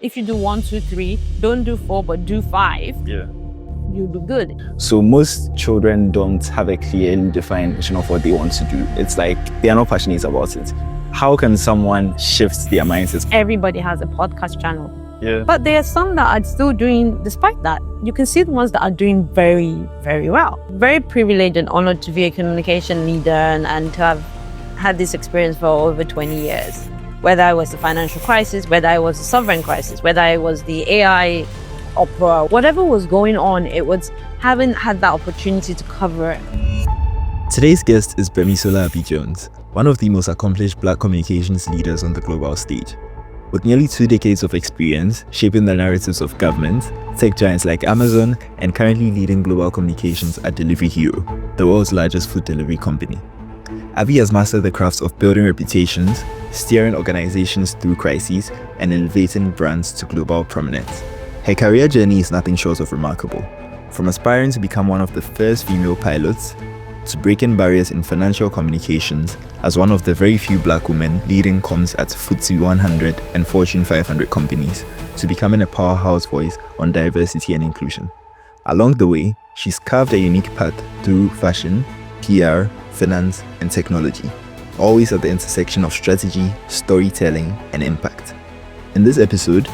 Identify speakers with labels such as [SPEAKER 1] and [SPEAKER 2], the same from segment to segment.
[SPEAKER 1] If you do 1, 2, 3, don't do 4, but do 5.
[SPEAKER 2] Yeah.
[SPEAKER 1] You'll do good.
[SPEAKER 2] So most children don't have a clearly defined vision of what they want to do. It's like they are not passionate about it. How can someone shift their mindset?
[SPEAKER 1] Everybody has a podcast channel.
[SPEAKER 2] Yeah.
[SPEAKER 1] But there are some that are still doing, despite that, you can see the ones that are doing very, very well. Very privileged and honored to be a communication leader and to have had this experience for over 20 years. Whether it was the financial crisis, whether it was the sovereign crisis, whether it was the AI opera, whatever was going on, it was having had that opportunity to cover it.
[SPEAKER 3] Today's guest is Gbemisola Jones, one of the most accomplished Black communications leaders on the global stage. With nearly 2 decades of experience shaping the narratives of government, tech giants like Amazon, and currently leading global communications at Delivery Hero, the world's largest food delivery company. Abby has mastered the crafts of building reputations, steering organizations through crises, and elevating brands to global prominence. Her career journey is nothing short of remarkable. From aspiring to become one of the first female pilots, to breaking barriers in financial communications as one of the very few Black women leading comms at FTSE 100 and Fortune 500 companies, to becoming a powerhouse voice on diversity and inclusion. Along the way, she's carved a unique path through fashion, PR, finance, and technology, always at the intersection of strategy, storytelling, and impact. In this episode,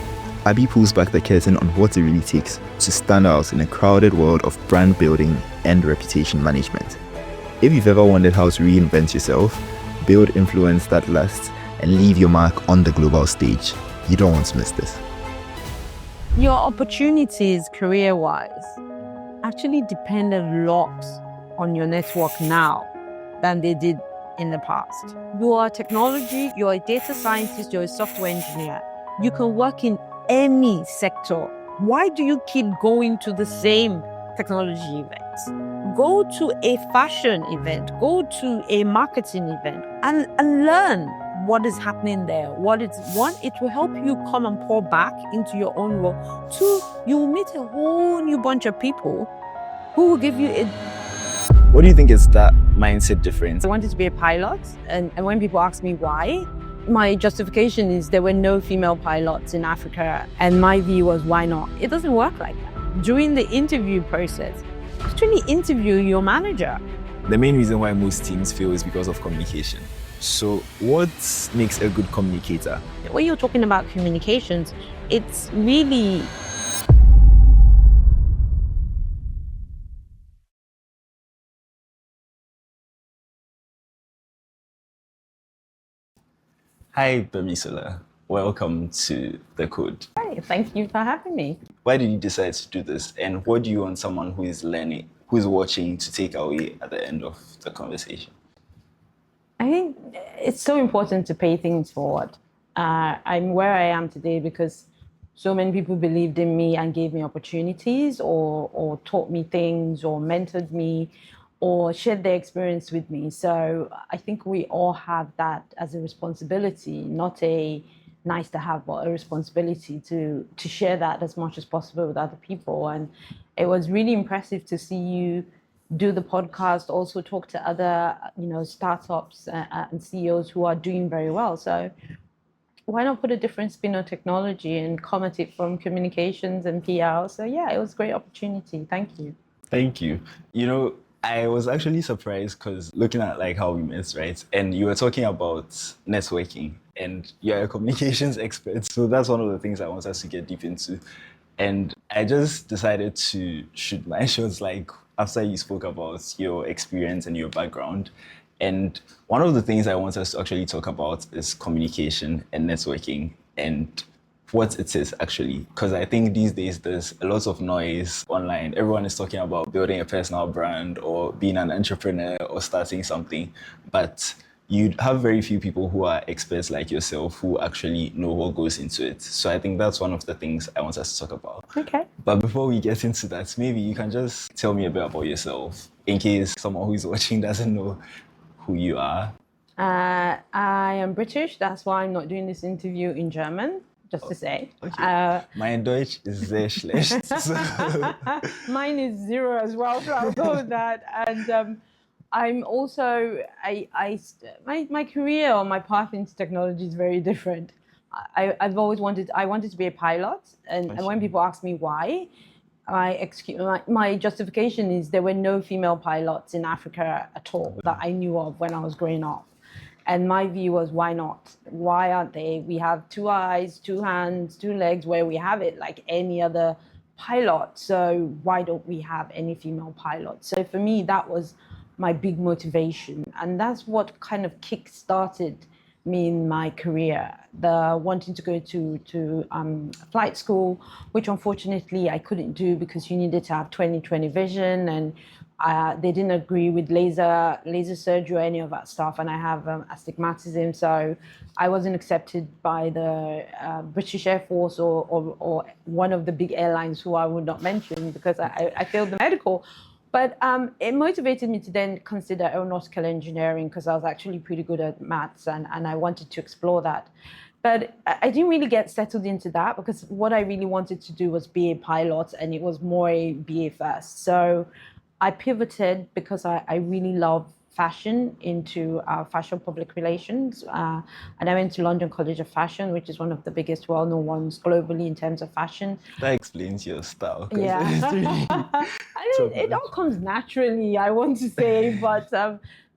[SPEAKER 3] Abby pulls back the curtain on what it really takes to stand out in a crowded world of brand building and reputation management. If you've ever wondered how to reinvent yourself, build influence that lasts, and leave your mark on the global stage, you don't want to miss this.
[SPEAKER 1] Your opportunities career-wise actually depend a lot on your network now than they did in the past. You are technology, you're a data scientist, you're a software engineer. You can work in any sector. Why do you keep going to the same technology events? Go to a fashion event, go to a marketing event and learn what is happening there. One, it will help you come and pour back into your own role. 2, you will meet a whole new bunch of people who will give you a...
[SPEAKER 2] What do you think is that mindset difference?
[SPEAKER 1] I wanted to be a pilot, and when people ask me why, my justification is there were no female pilots in Africa, and my view was, why not? It doesn't work like that. During the interview process, actually interview your manager.
[SPEAKER 2] The main reason why most teams fail is because of communication. So what makes a good communicator?
[SPEAKER 1] When you're talking about communications, it's really...
[SPEAKER 2] Hi, Gbemisola. Welcome to The Code.
[SPEAKER 1] Hi, thank you for having me.
[SPEAKER 2] Why did you decide to do this? And what do you want someone who is learning, who is watching, to take away at the end of the conversation?
[SPEAKER 1] I think it's so important to pay things forward. I'm where I am today because so many people believed in me and gave me opportunities or taught me things or mentored me or shared their experience with me. So I think we all have that as a responsibility, not a nice to have, but a responsibility to share that as much as possible with other people. And it was really impressive to see you do the podcast, also talk to other, startups and CEOs who are doing very well. So why not put a different spin on technology and come at it from communications and PR? So yeah, it was a great opportunity. Thank you.
[SPEAKER 2] Thank you. I was actually surprised because looking at how we met, right? And you were talking about networking and you're a communications expert. So that's one of the things I want us to get deep into. And I just decided to shoot my shots after you spoke about your experience and your background. And one of the things I want us to actually talk about is communication and networking and what it is actually. Because I think these days there's a lot of noise online. Everyone is talking about building a personal brand or being an entrepreneur or starting something. But you have very few people who are experts like yourself who actually know what goes into it. So I think that's one of the things I want us to talk about.
[SPEAKER 1] Okay.
[SPEAKER 2] But before we get into that, maybe you can just tell me a bit about yourself in case someone who is watching doesn't know who you are.
[SPEAKER 1] I am British. That's why I'm not doing this interview in German, just to say.
[SPEAKER 2] Okay. My Deutsch is sehr schlecht. So.
[SPEAKER 1] Mine is 0 as well, so I'll go with that. And I'm also, my career or my path into technology is very different. I've always wanted to be a pilot, and when people ask me why, my justification is there were no female pilots in Africa at all that I knew of when I was growing up. And my view was, why not? Why aren't they? We have 2 eyes, 2 hands, 2 legs, where we have it like any other pilot. So why don't we have any female pilots? So for me, that was my big motivation. And that's what kind of kick-started me in my career, the wanting to go to flight school, which unfortunately I couldn't do because you needed to have 20/20 vision, and they didn't agree with laser surgery or any of that stuff. And I have astigmatism, so I wasn't accepted by the British Air Force or one of the big airlines who I would not mention because I failed the medical. But it motivated me to then consider aeronautical engineering because I was actually pretty good at maths and I wanted to explore that. But I didn't really get settled into that because what I really wanted to do was be a pilot, and it was more a BA first. So I pivoted because I really love fashion into fashion public relations. And I went to London College of Fashion, which is one of the biggest well-known ones globally in terms of fashion.
[SPEAKER 2] That explains your style.
[SPEAKER 1] Yeah.
[SPEAKER 2] It's really
[SPEAKER 1] It all comes naturally, I want to say. But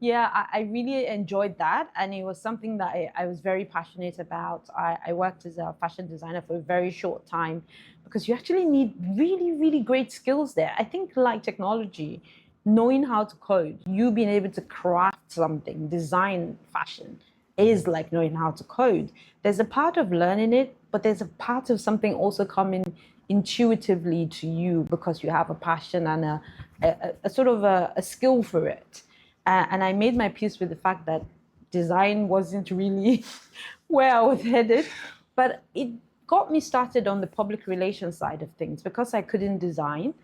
[SPEAKER 1] yeah, I really enjoyed that. And it was something that I was very passionate about. I worked as a fashion designer for a very short time because you actually need really, really great skills there. I think like technology, knowing how to code, you being able to craft something, design fashion, is like knowing how to code. There's a part of learning it, but there's a part of something also coming intuitively to you because you have a passion and a sort of a skill for it. And I made my peace with the fact that design wasn't really where I was headed, but it got me started on the public relations side of things. Because I couldn't design,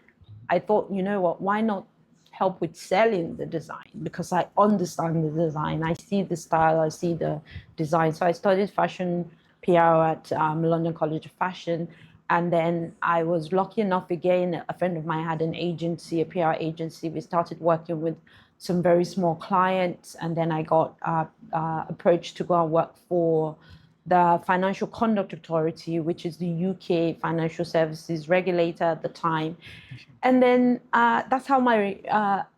[SPEAKER 1] I thought, you know what, why not help with selling the design? Because I understand the design, I see the style, I see the design. So I studied fashion PR at London College of Fashion. And then I was lucky enough again, a friend of mine had an agency, a PR agency. We started working with some very small clients. And then I got approached to go and work for the Financial Conduct Authority, which is the UK financial services regulator at the time. And then that's how my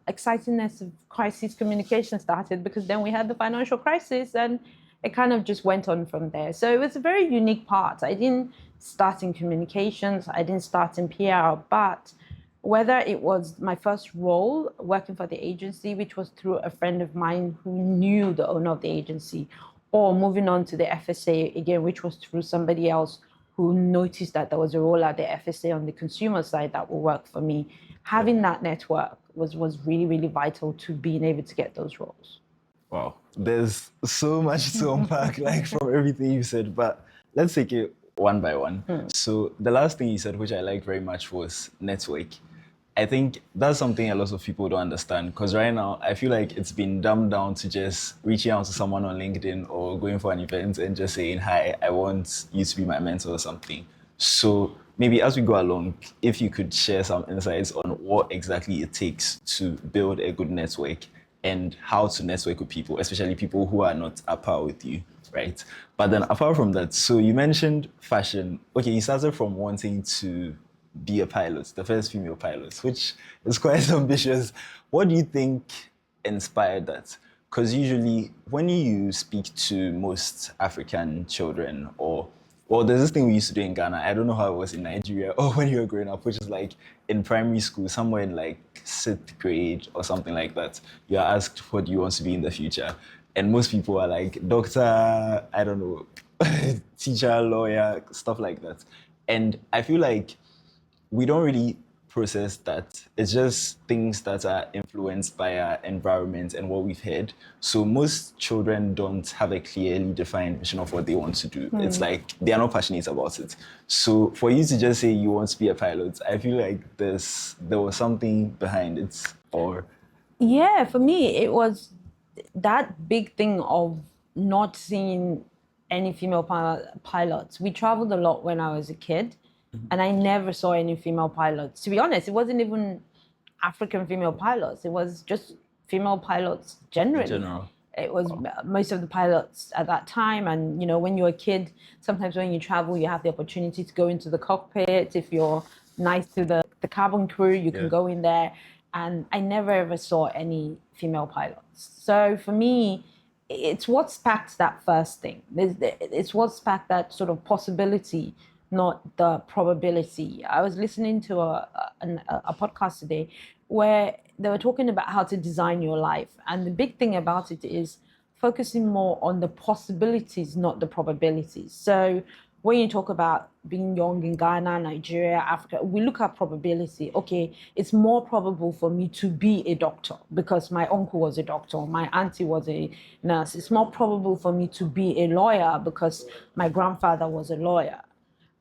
[SPEAKER 1] excitingness of crisis communication started, because then we had the financial crisis and it kind of just went on from there. So it was a very unique part. I didn't start in communications, I didn't start in PR, but whether it was my first role working for the agency, which was through a friend of mine who knew the owner of the agency, or moving on to the FSA again, which was through somebody else who noticed that there was a role at the FSA on the consumer side that would work for me. Having that network was really, really vital to being able to get those roles.
[SPEAKER 2] Wow, there's so much to unpack, like from everything you said, but let's take it one by one. So the last thing you said, which I liked very much, was network. I think that's something a lot of people don't understand, because right now I feel like it's been dumbed down to just reaching out to someone on LinkedIn or going for an event and just saying, hi, I want you to be my mentor or something. So maybe as we go along, if you could share some insights on what exactly it takes to build a good network and how to network with people, especially people who are not at par with you, right? But then apart from that, so you mentioned fashion. Okay, you started from wanting to be a pilot, the first female pilot, which is quite ambitious. What do you think inspired that? Because usually when you speak to most African children, or well, there's this thing we used to do in Ghana, I don't know how it was in Nigeria or when you were growing up, which is like in primary school, somewhere in like 6th grade or something like that, you're asked what do you want to be in the future. And most people are like doctor, I don't know, teacher, lawyer, stuff like that. And I feel like we don't really process that. It's just things that are influenced by our environment and what we've heard. So most children don't have a clearly defined vision of what they want to do. It's like they are not passionate about it. So for you to just say you want to be a pilot, I feel like there was something behind it. Or
[SPEAKER 1] yeah, for me, it was that big thing of not seeing any female pilots. We traveled a lot when I was a kid. And I never saw any female pilots. To be honest, it wasn't even African female pilots. It was just female pilots generally.
[SPEAKER 2] in general.
[SPEAKER 1] It was most of the pilots at that time. And, you know, when you're a kid, sometimes when you travel, you have the opportunity to go into the cockpit. If you're nice to the cabin crew, you can go in there. And I never ever saw any female pilots. So for me, it's what sparked that first thing. It's what sparked that sort of possibility, not the probability. I was listening to a podcast today where they were talking about how to design your life. And the big thing about it is focusing more on the possibilities, not the probabilities. So when you talk about being young in Ghana, Nigeria, Africa, we look at probability. Okay, it's more probable for me to be a doctor because my uncle was a doctor, my auntie was a nurse. It's more probable for me to be a lawyer because my grandfather was a lawyer.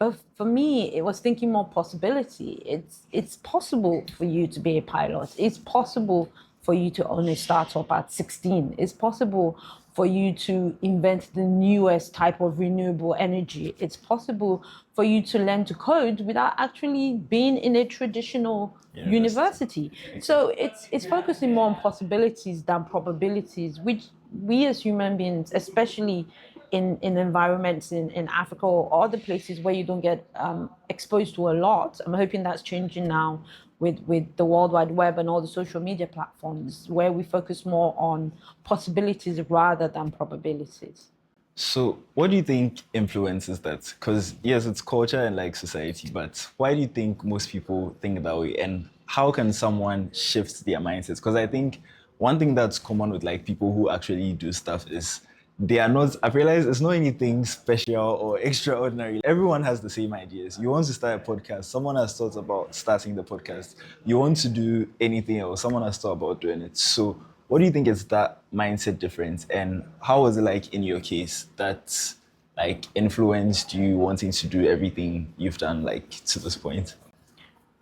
[SPEAKER 1] But for me, it was thinking more possibility. It's possible for you to be a pilot. It's possible for you to own a startup at 16. It's possible for you to invent the newest type of renewable energy. It's possible for you to learn to code without actually being in a traditional university. So it's focusing more on possibilities than probabilities, which we as human beings, especially in environments in Africa or other places where you don't get exposed to a lot. I'm hoping that's changing now with the World Wide Web and all the social media platforms where we focus more on possibilities rather than probabilities.
[SPEAKER 2] So, what do you think influences that? Because yes, it's culture and like society, but why do you think most people think that way? And how can someone shift their mindsets? Because I think one thing that's common with like people who actually do stuff is they are not, I've realized it's not anything special or extraordinary. Everyone has the same ideas. You want to start a podcast, someone has thought about starting the podcast. You want to do anything else, someone has thought about doing it. So what do you think is that mindset difference? And how was it like in your case that like influenced you wanting to do everything you've done like to this point?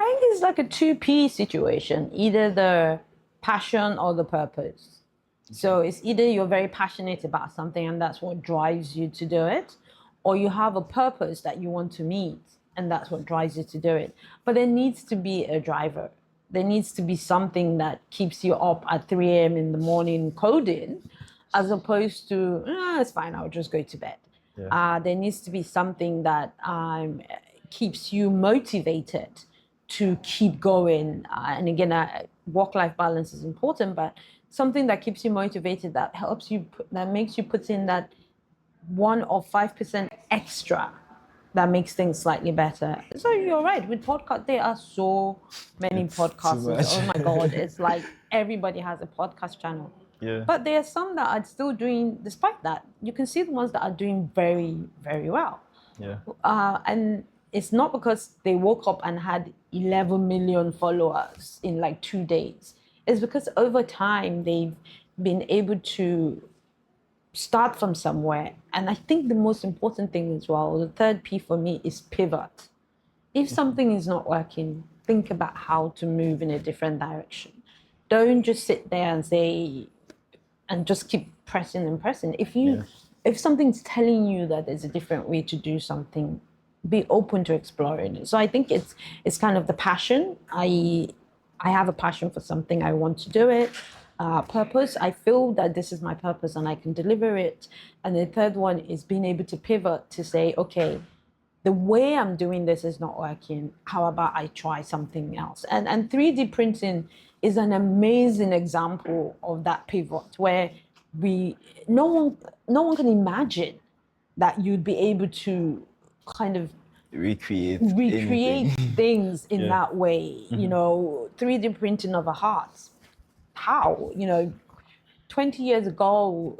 [SPEAKER 1] I think it's like a 2P situation, either the passion or the purpose. So it's either you're very passionate about something and that's what drives you to do it, or you have a purpose that you want to meet and that's what drives you to do it. But there needs to be a driver. There needs to be something that keeps you up at 3 a.m. in the morning coding, as opposed to, it's fine, I'll just go to bed. There needs to be something that keeps you motivated to keep going. And again, work-life balance is important, but something that keeps you motivated, that helps you, that makes you put in that 1 or 5% extra that makes things slightly better. So you're right, with podcast, there are so many podcasts. Oh my God, it's like everybody has a podcast channel.
[SPEAKER 2] Yeah.
[SPEAKER 1] But there are some that are still doing, despite that, you can see the ones that are doing very, very well.
[SPEAKER 2] Yeah.
[SPEAKER 1] And it's not because they woke up and had 11 million followers in like 2 days. It's because over time they've been able to start from somewhere. And I think the most important thing as well, the third P for me, is pivot. If something is not working, think about how to move in a different direction. Don't just sit there and say, and just keep pressing and pressing. If something's telling you that there's a different way to do something, be open to exploring it. So I think it's kind of the passion. I have a passion for something, I want to do it. Purpose, I feel that this is my purpose and I can deliver it. And the third one is being able to pivot to say, okay, the way I'm doing this is not working. How about I try something else? And 3D printing is an amazing example of that pivot where no one can imagine that you'd be able to kind of
[SPEAKER 2] recreate
[SPEAKER 1] things in that way. You know, 3D printing of a heart. How? 20 years ago,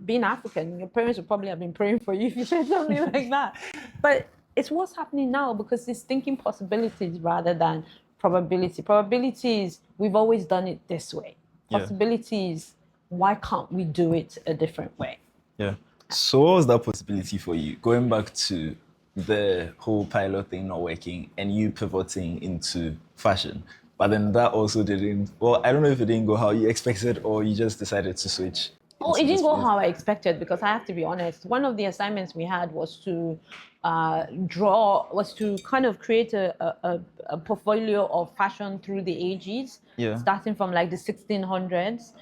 [SPEAKER 1] being African, your parents would probably have been praying for you if you said something like that. But it's what's happening now because it's thinking possibilities rather than probability. Probabilities, we've always done it this way. Possibilities, why can't we do it a different way?
[SPEAKER 2] Yeah. So what was that possibility for you? Going back to the whole pilot thing not working and you pivoting into fashion. But then that also didn't, well, I don't know if it didn't go how you expected or you just decided to switch.
[SPEAKER 1] Oh, it didn't go how I expected because I have to be honest. One of the assignments we had was to kind of create a portfolio of fashion through the ages, starting from like the 1600s.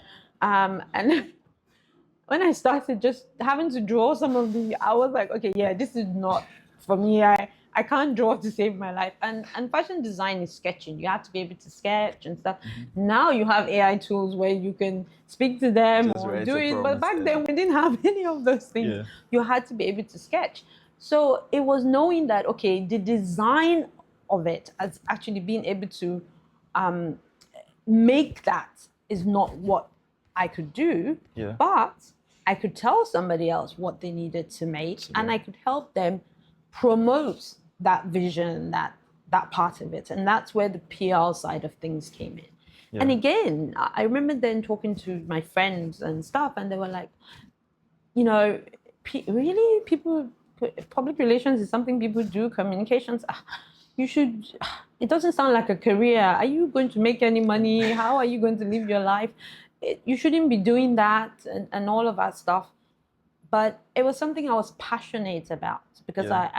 [SPEAKER 1] And when I started just having to draw some of I was like, okay, yeah, this is not for me. I can't draw to save my life. And fashion design is sketching. You have to be able to sketch and stuff. Now you have AI tools where you can speak to them
[SPEAKER 2] Just
[SPEAKER 1] or
[SPEAKER 2] write
[SPEAKER 1] do
[SPEAKER 2] a
[SPEAKER 1] it. But
[SPEAKER 2] prompt
[SPEAKER 1] back then
[SPEAKER 2] and
[SPEAKER 1] we didn't have any of those things.
[SPEAKER 2] yeah.
[SPEAKER 1] You had to be able to sketch. So it was knowing that, okay, the design of it as actually being able to make that is not what I could do,
[SPEAKER 2] Yeah.
[SPEAKER 1] but I could tell somebody else what they needed to make, and I could help them promote that vision, that part of it, and that's where the PR side of things came in.
[SPEAKER 2] Yeah.
[SPEAKER 1] And again, I remember then talking to my friends and stuff, and they were like, you know, really, people, public relations is something people do. Communications, you should. It doesn't sound like a career. Are you going to make any money? How are you going to live your life? You shouldn't be doing that and all of that stuff. But it was something I was passionate about because
[SPEAKER 2] Yeah.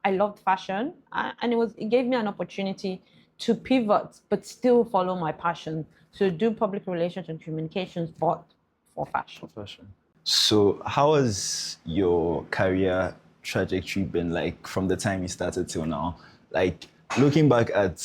[SPEAKER 1] I loved fashion, and it gave me an opportunity to pivot but still follow my passion to do public relations and communications, but for fashion.
[SPEAKER 2] Fashion. So, how has your career trajectory been like from the time you started till now? Like looking back at,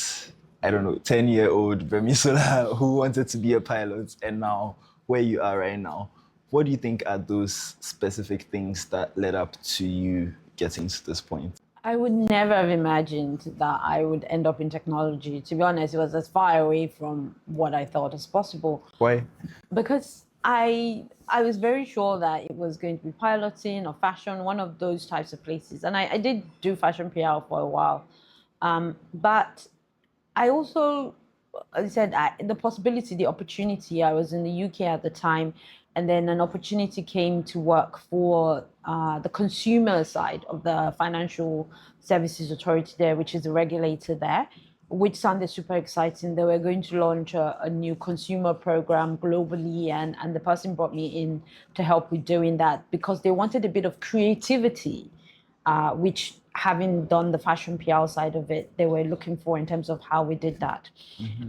[SPEAKER 2] I don't know, 10-year-old Gbemisola who wanted to be a pilot and now where you are right now. What do you think are those specific things that led up to you getting to this point?
[SPEAKER 1] I would never have imagined that I would end up in technology. To be honest, it was as far away from what I thought was possible.
[SPEAKER 2] Why?
[SPEAKER 1] Because I was very sure that it was going to be piloting or fashion, one of those types of places. And I did do fashion PR for a while. But I also, as I said, the possibility, the opportunity, I was in the UK at the time, and then an opportunity came to work for the consumer side of the Financial Services Authority there, which is the regulator there, which sounded super exciting. They were going to launch a new consumer program globally, and the person brought me in to help with doing that because they wanted a bit of creativity, which having done the fashion PR side of it, they were looking for in terms of how we did that.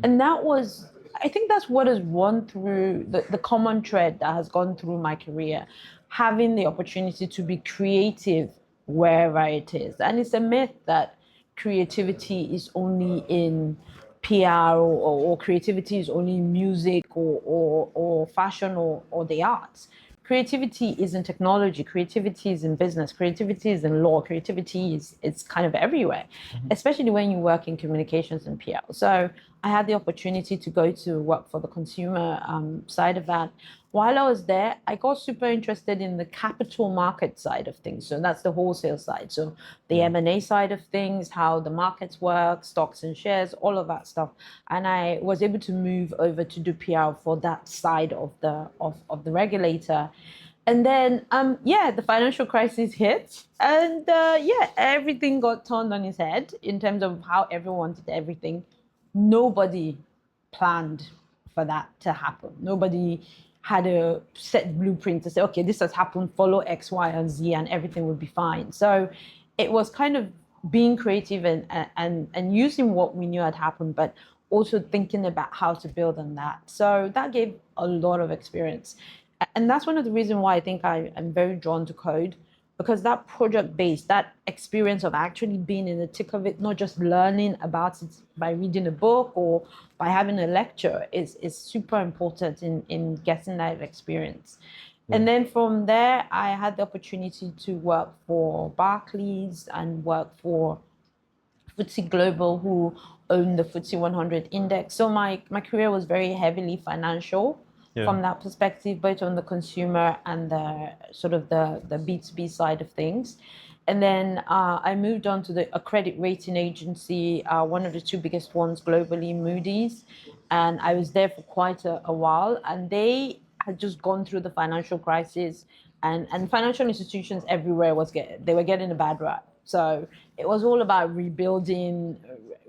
[SPEAKER 1] And that was, I think that's what has run through the common thread that has gone through my career, having the opportunity to be creative wherever it is. And it's a myth that creativity is only in PR or creativity is only in music or fashion or the arts. Creativity is in technology, creativity is in business, creativity is in law, creativity is it's kind of everywhere, especially when you work in communications and PR. So I had the opportunity to go to work for the consumer side of that. While I was there, I got super interested in the capital market side of things. So that's the wholesale side. So the M&A side of things, how the markets work, stocks and shares, all of that stuff. And I was able to move over to do PR for that side of the regulator. And then, the financial crisis hit, and everything got turned on its head in terms of how everyone did everything. Nobody planned for that to happen. Nobody had a set blueprint to say, okay, this has happened, follow X, Y, and Z, and everything will be fine. So it was kind of being creative and using what we knew had happened, but also thinking about how to build on that. So that gave a lot of experience. And that's one of the reasons why I think I'm very drawn to code, because that project based, that experience of actually being in the thick of it, not just learning about it by reading a book or by having a lecture, is super important in getting that experience. And then from there, I had the opportunity to work for Barclays and work for FTSE Global, who own the FTSE 100 index. So my career was very heavily financial from that perspective, both on the consumer and the sort of the B2B side of things. And then I moved on to a credit rating agency, one of the two biggest ones globally, Moody's. And I was there for quite a while. And they had just gone through the financial crisis, and financial institutions everywhere they were getting a bad rap. So it was all about rebuilding,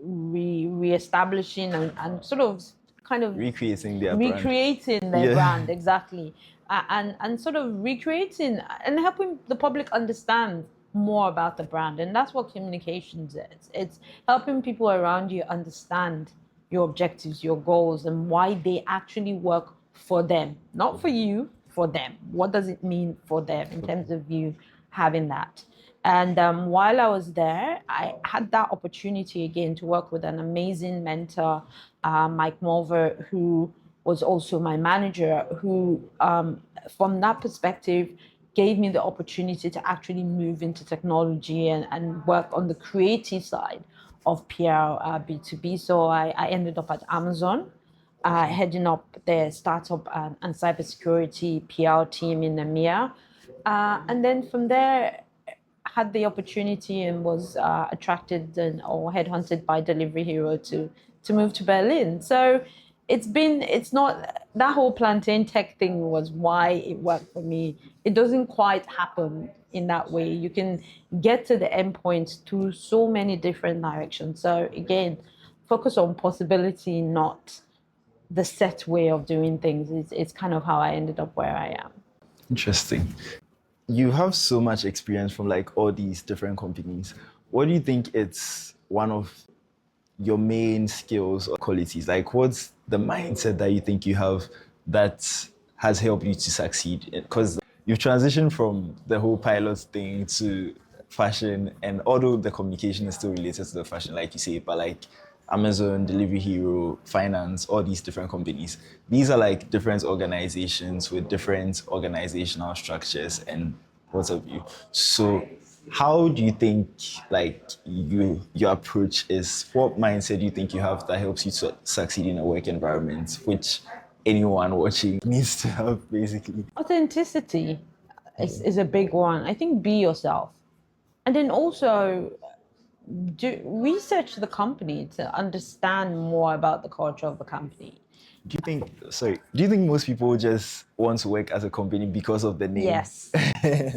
[SPEAKER 1] reestablishing, and sort of kind of
[SPEAKER 2] Recreating their
[SPEAKER 1] recreating their brand, exactly, and sort of recreating and helping the public understand more about the brand. And that's what communications is. It's helping people around you understand your objectives, your goals, and why they actually work for them, not for you, for them? What does it mean for them in terms of you having that? And while I was there, I had that opportunity again to work with an amazing mentor, Mike Mulver, who was also my manager, who, from that perspective, gave me the opportunity to actually move into technology and work on the creative side of PR B2B. So I ended up at Amazon, heading up their startup and cybersecurity PR team in EMEA. And then from there, had the opportunity and was attracted or headhunted by Delivery Hero to move to Berlin. So it's not that whole plantain tech thing was why it worked for me. It doesn't quite happen in that way. You can get to the end point through so many different directions. So again, focus on possibility, not the set way of doing things. It's kind of how I ended up where I am.
[SPEAKER 2] Interesting. You have so much experience from like all these different companies. What do you think it's one of your main skills or qualities? Like, what's the mindset that you think you have that has helped you to succeed? Because you've transitioned from the whole pilot thing to fashion, and although the communication is still related to the fashion, like you say, but like Amazon, Delivery Hero, finance, all these different companies, these are like different organizations with different organizational structures and what have you. So how do you think like your approach is? What mindset do you think you have that helps you to succeed in a work environment, which anyone watching needs to have basically?
[SPEAKER 1] Authenticity is a big one. I think be yourself. And then also do research the company to understand more about the culture of the company.
[SPEAKER 2] Do you think most people just want to work as a company because of the name?
[SPEAKER 1] Yes.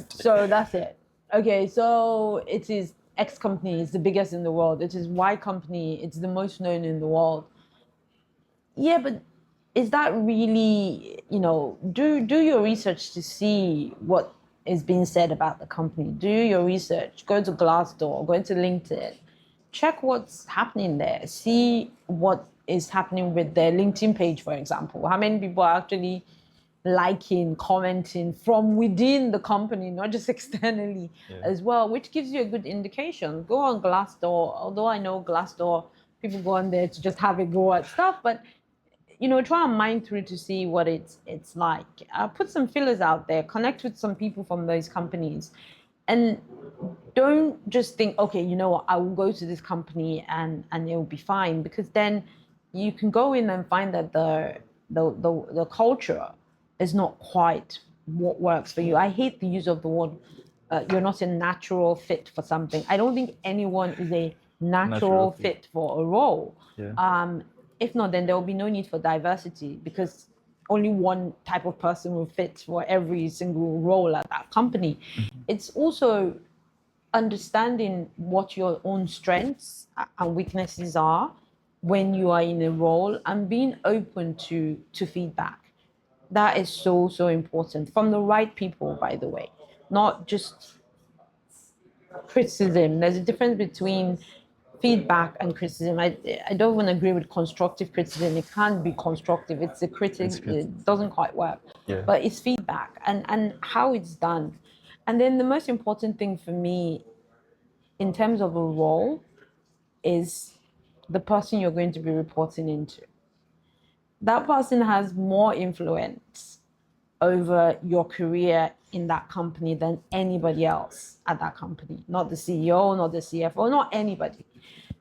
[SPEAKER 1] So that's it. Okay, so it is X company, it's the biggest in the world. It is Y company, it's the most known in the world. Yeah, but is that really, do your research to see what is being said about the company. Do your research, go to Glassdoor, go to LinkedIn, check what's happening there, see what is happening with their LinkedIn page, for example. How many people are actually liking, commenting from within the company, not just externally as well, which gives you a good indication. Go on Glassdoor, although I know Glassdoor, people go on there to just have a go at stuff, but try and mine through to see what it's like. Put some fillers out there, connect with some people from those companies, and don't just think, okay, you know what, I will go to this company and it will be fine, because then you can go in and find that the culture is not quite what works for you. I hate the use of the word you're not a natural fit for something. I don't think anyone is a natural fit for a role. If not, then there will be no need for diversity, because only one type of person will fit for every single role at that company. It's also understanding what your own strengths and weaknesses are when you are in a role, and being open to feedback. That is so, so important from the right people, by the way, not just criticism. There's a difference between feedback and criticism. I don't even agree with constructive criticism. It can't be constructive. It's a critic. It doesn't quite work. But it's feedback and how it's done. And then the most important thing for me in terms of a role is the person you're going to be reporting into. That person has more influence over your career in that company than anybody else at that company. Not the CEO, not the CFO, not anybody.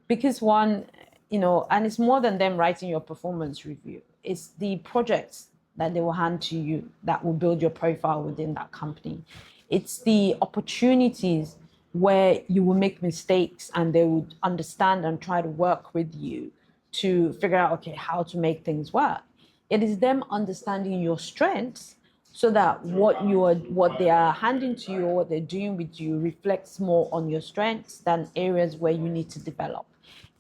[SPEAKER 1] Because and it's more than them writing your performance review. It's the projects that they will hand to you that will build your profile within that company. It's the opportunities where you will make mistakes and they would understand and try to work with you to figure out, okay, how to make things work. It is them understanding your strengths so that what they are handing to you or what they're doing with you reflects more on your strengths than areas where you need to develop.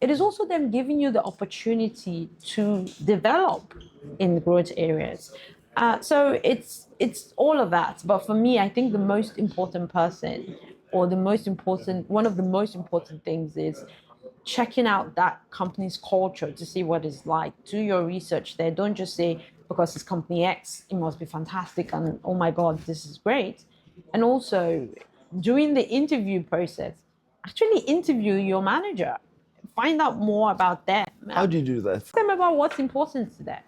[SPEAKER 1] It is also them giving you the opportunity to develop in growth areas. So it's all of that. But for me, I think the most important person, or one of the most important things is checking out that company's culture to see what it's like. Do your research there. Don't just say, because it's company X, it must be fantastic, and oh my God, this is great. And also, during the interview process, actually interview your manager, find out more about them.
[SPEAKER 2] How do you do that?
[SPEAKER 1] Ask them about what's important to them.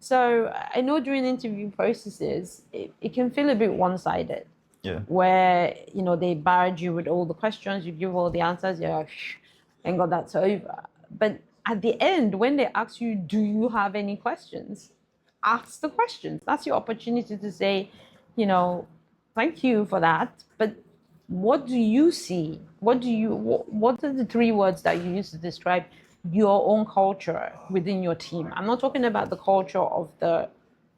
[SPEAKER 1] So I know during interview processes, it can feel a bit one-sided.
[SPEAKER 2] Yeah.
[SPEAKER 1] Where, they barrage you with all the questions, you give all the answers, you're like, thank God that's over. But at the end, when they ask you, do you have any questions? Ask the questions. That's your opportunity to say, thank you for that, but what do you see? What are the three words that you use to describe your own culture within your team? I'm not talking about the culture of the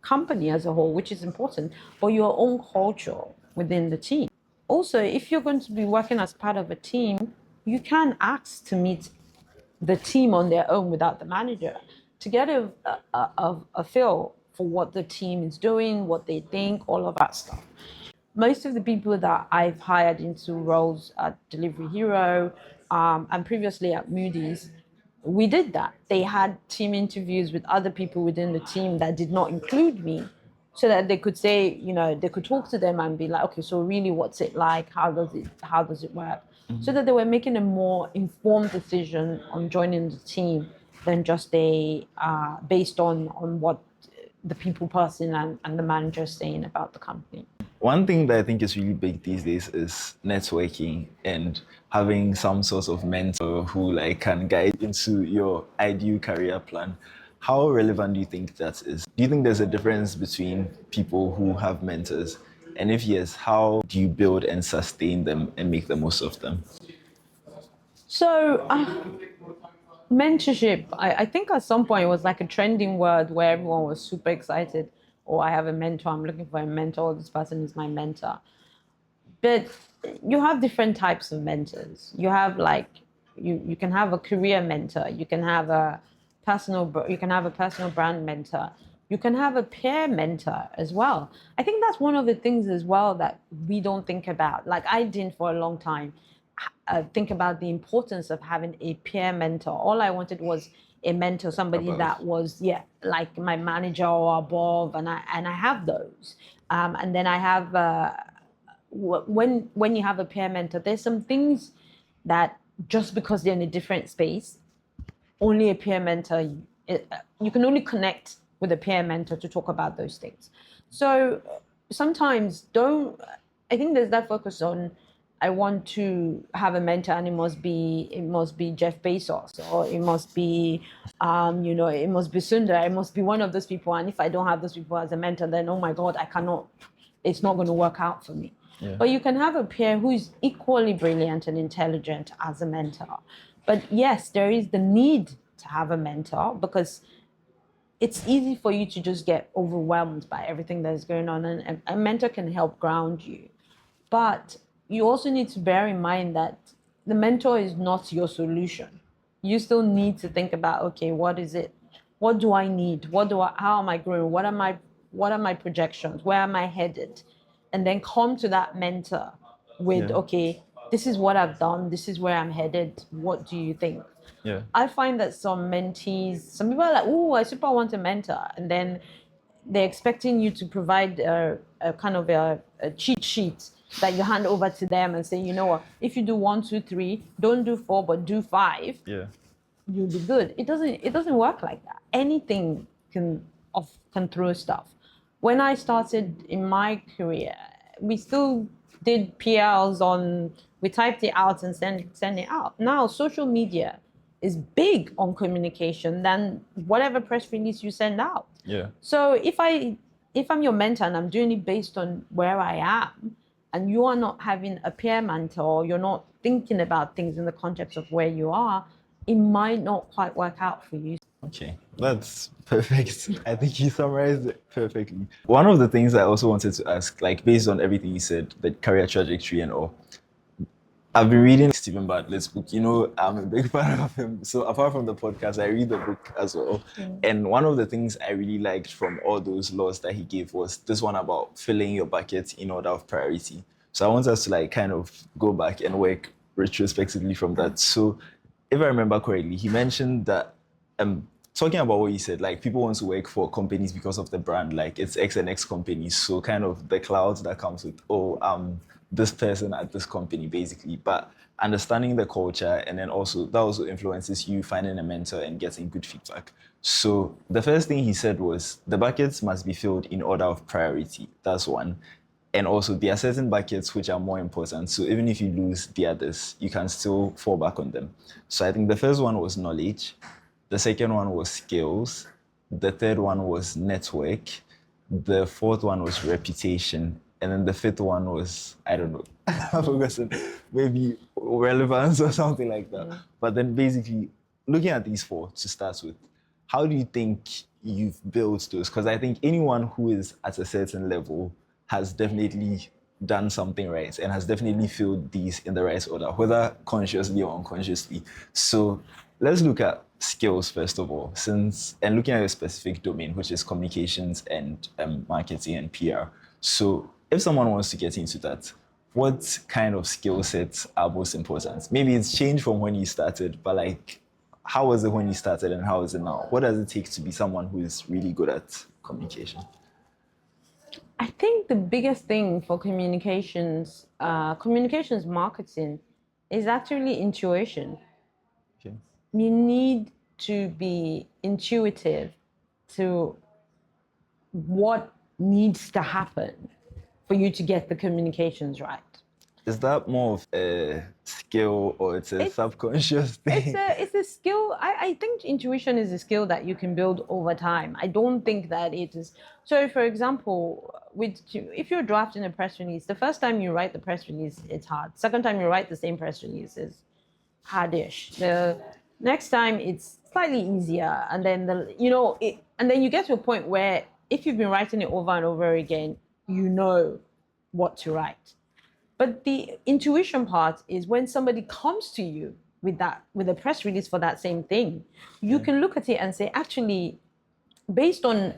[SPEAKER 1] company as a whole, which is important, but your own culture within the team. Also, if you're going to be working as part of a team, you can ask to meet the team on their own without the manager to get a feel for what the team is doing, what they think, all of that stuff. Most of the people that I've hired into roles at Delivery Hero and previously at Moody's, we did that. They had team interviews with other people within the team that did not include me, so that they could say, they could talk to them and be like, okay, so really, what's it like? How does it work? Mm-hmm. So that they were making a more informed decision on joining the team than just based on what the people person and the manager is saying about the company.
[SPEAKER 2] One thing that I think is really big these days is networking and having some sort of mentor who can guide into your ideal career plan. How relevant do you think that is? Do you think there's a difference between people who have mentors? And if yes, how do you build and sustain them and make the most of them?
[SPEAKER 1] So, mentorship, I think at some point it was like a trending word where everyone was super excited. Oh, I have a mentor, I'm looking for a mentor, this person is my mentor. But you have different types of mentors. You have you can have a career mentor, you can have a personal brand mentor, you can have a peer mentor as well. I think that's one of the things as well that we don't think about. Like I didn't for a long time think about the importance of having a peer mentor. All I wanted was a mentor, somebody above. That was like my manager or above, and I have those. And then I have when you have a peer mentor, there's some things that just because they're in a different space, only a peer mentor, you can only connect with a peer mentor to talk about those things. So sometimes I think there's that focus on, I want to have a mentor and it must be Jeff Bezos, or it must be, it must be Sundar, it must be one of those people. And if I don't have those people as a mentor, then, oh my God, it's not going to work out for me. Yeah. But you can have a peer who is equally brilliant and intelligent as a mentor. But yes, there is the need to have a mentor because it's easy for you to just get overwhelmed by everything that is going on. And a mentor can help ground you. But you also need to bear in mind that the mentor is not your solution. You still need to think about, okay, what is it? What do I need? How am I growing? What are my projections? Where am I headed? And then come to that mentor with, okay, this is what I've done. This is where I'm headed. What do you think? Yeah. I find that some people are like, oh, I super want a mentor. And then they're expecting you to provide a kind of a cheat sheet that you hand over to them and say, you know what, if you do 1, 2, 3, don't do 4, but do 5, you'll be good. It doesn't work like that. Anything can throw stuff. When I started in my career, we still did PLs we typed it out and send it out. Now social media is big on communication than whatever press release you send out. Yeah. So if I'm your mentor and I'm doing it based on where I am, and you are not having a peer mentor, you're not thinking about things in the context of where you are, it might not quite work out for you.
[SPEAKER 2] Okay, that's perfect. I think you summarized it perfectly. One of the things I also wanted to ask, based on everything you said, the career trajectory and all, I've been reading Stephen Bartlett's book. I'm a big fan of him. So apart from the podcast, I read the book as well. Mm. And one of the things I really liked from all those laws that he gave was this one about filling your bucket in order of priority. So I want us to kind of go back and work retrospectively from that. So if I remember correctly, he mentioned that talking about what you said, like people want to work for companies because of the brand, like it's X and X companies. So kind of the clouds that comes with, oh, this person at this company, basically. But understanding the culture, and then also that also influences you finding a mentor and getting good feedback. So the first thing he said was the buckets must be filled in order of priority. That's one. And also there are certain buckets which are more important. So even if you lose the others, you can still fall back on them. So I think the first one was knowledge. The second one was skills. The third one was network. The fourth one was reputation. And then the fifth one was, I don't know, I've forgotten, maybe relevance or something like that.
[SPEAKER 1] Mm.
[SPEAKER 2] But then basically, looking at these four to start with, how do you think you've built those? Because I think anyone who is at a certain level has definitely done something right and has definitely filled these in the right order, whether consciously or unconsciously. So let's look at skills first of all, and looking at a specific domain, which is communications and marketing and PR. So if someone wants to get into that, what kind of skill sets are most important? Maybe it's changed from when you started, but like, how was it when you started and how is it now? What does it take to be someone who is really good at communication?
[SPEAKER 1] I think the biggest thing for communications marketing is actually intuition.
[SPEAKER 2] Okay.
[SPEAKER 1] You need to be intuitive to what needs to happen for you to get the communications right.
[SPEAKER 2] Is that more of a skill or it's a
[SPEAKER 1] It's
[SPEAKER 2] subconscious thing?
[SPEAKER 1] it's a skill. I think intuition is a skill that you can build over time. I don't think that it is. So, for example, if you're drafting a press release, the first time you write the press release, it's hard. Second time you write the same press release is hardish. The next time it's slightly easier, and then and then you get to a point where if you've been writing it over and over again, you know what to write. But the intuition part is when somebody comes to you with a press release for that same thing, you can look at it and say, actually, based on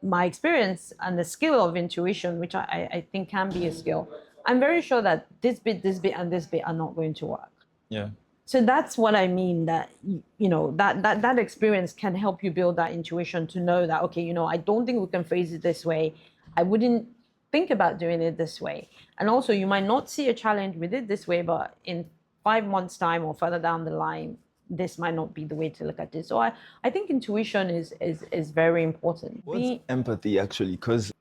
[SPEAKER 1] my experience and the skill of intuition, which I think can be a skill, I'm very sure that this bit, and this bit are not going to work.
[SPEAKER 2] Yeah.
[SPEAKER 1] So that's what I mean, that that experience can help you build that intuition to know that, okay, I don't think we can phrase it this way. I wouldn't think about doing it this way. And also you might not see a challenge with it this way, but in 5 months time or further down the line, this might not be the way to look at this. So I think intuition is very important.
[SPEAKER 2] What's empathy actually? Because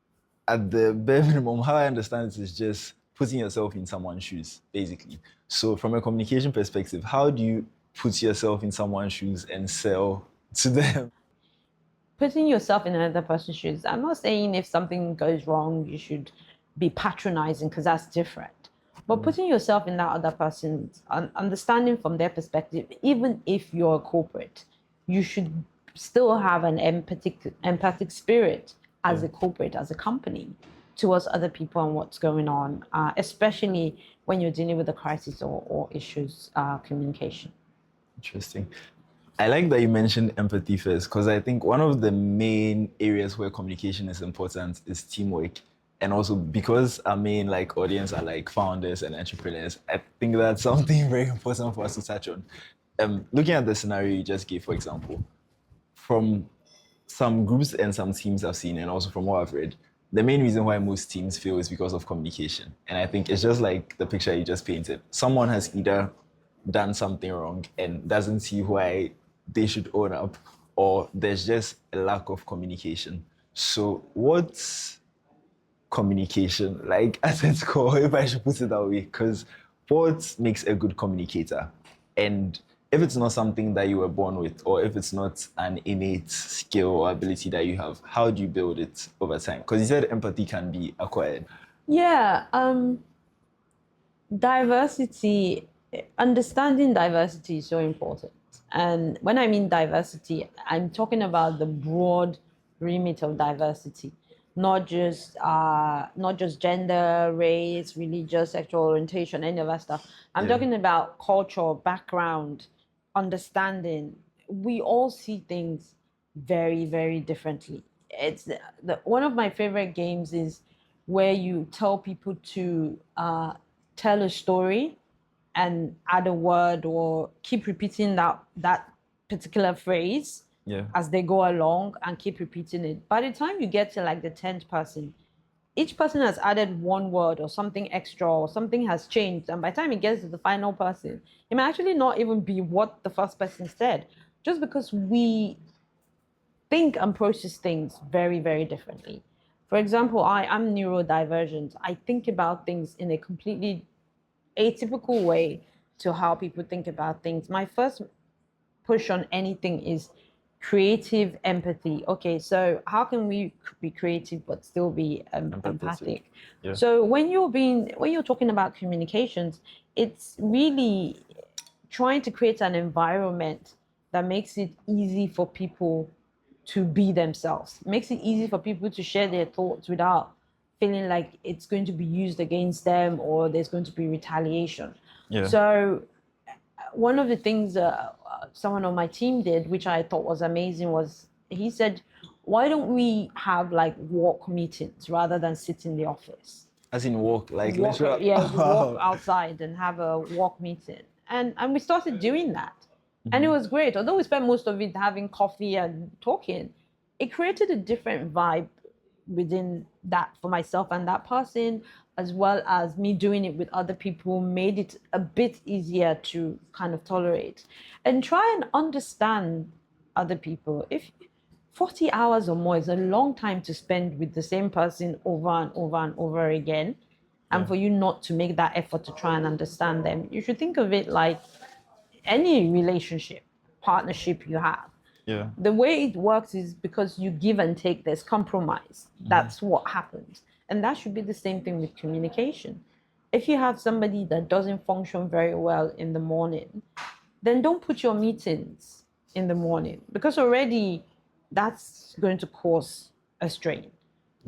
[SPEAKER 2] at the bare minimum, how I understand it is just putting yourself in someone's shoes, basically. So from a communication perspective, how do you put yourself in someone's shoes and sell to them?
[SPEAKER 1] Putting yourself in another person's shoes. I'm not saying if something goes wrong, you should be patronizing, because that's different. But putting yourself in that other person's, understanding from their perspective, even if you're a corporate, you should still have an empathic spirit as a corporate, as a company, towards other people and what's going on, especially when you're dealing with a crisis or issues, communication.
[SPEAKER 2] Interesting. I like that you mentioned empathy first, because I think one of the main areas where communication is important is teamwork. And also because our main audience are founders and entrepreneurs, I think that's something very important for us to touch on. Looking at the scenario you just gave, for example, from some groups and some teams I've seen, and also from what I've read, the main reason why most teams fail is because of communication. And I think it's just like the picture you just painted. Someone has either done something wrong and doesn't see why they should own up, or there's just a lack of communication. So what's communication at its core, if I should put it that way? Because what makes a good communicator? And if it's not something that you were born with, or if it's not an innate skill or ability that you have, how do you build it over time? Because you said empathy can be acquired.
[SPEAKER 1] Yeah, diversity, understanding diversity is so important. And when I mean diversity, I'm talking about the broad remit of diversity, not just gender, race, religious, sexual orientation, any of that stuff. I'm talking about culture, background, understanding. We all see things very, very differently. It's one of my favorite games is where you tell people to tell a story and add a word or keep repeating that particular phrase
[SPEAKER 2] Yeah.
[SPEAKER 1] as they go along and keep repeating it. By the time you get to like the 10th person, each person has added one word or something extra or something has changed. And by the time it gets to the final person, it may actually not even be what the first person said, just because we think and process things very, very differently. For example, I'm neurodivergent. I think about things in a completely atypical way to how people think about things. My first push on anything is creative empathy. Okay, so how can we be creative but still be empathic?
[SPEAKER 2] Yeah.
[SPEAKER 1] So when you're talking about communications, it's really trying to create an environment that makes it easy for people to be themselves, makes it easy for people to share their thoughts without feeling like it's going to be used against them or there's going to be retaliation.
[SPEAKER 2] Yeah.
[SPEAKER 1] So one of the things someone on my team did, which I thought was amazing, was he said, why don't we have like walk meetings rather than sit in the office?
[SPEAKER 2] As in walk, like
[SPEAKER 1] Walk,
[SPEAKER 2] literal.
[SPEAKER 1] yeah, you walk
[SPEAKER 2] Wow.
[SPEAKER 1] outside and have a walk meeting. And we started doing that. And it was great. Although we spent most of it having coffee and talking, it created a different vibe within that for myself and that person, as well as me doing it with other people, made it a bit easier to kind of tolerate and try and understand other people. If 40 hours or more is a long time to spend with the same person over and over and over again, and for you not to make that effort to try and understand them, you should think of it like any relationship, partnership you have.
[SPEAKER 2] Yeah.
[SPEAKER 1] The way it works is because you give and take, there's compromise. That's what happens. And that should be the same thing with communication. If you have somebody that doesn't function very well in the morning, then don't put your meetings in the morning, because already that's going to cause a strain.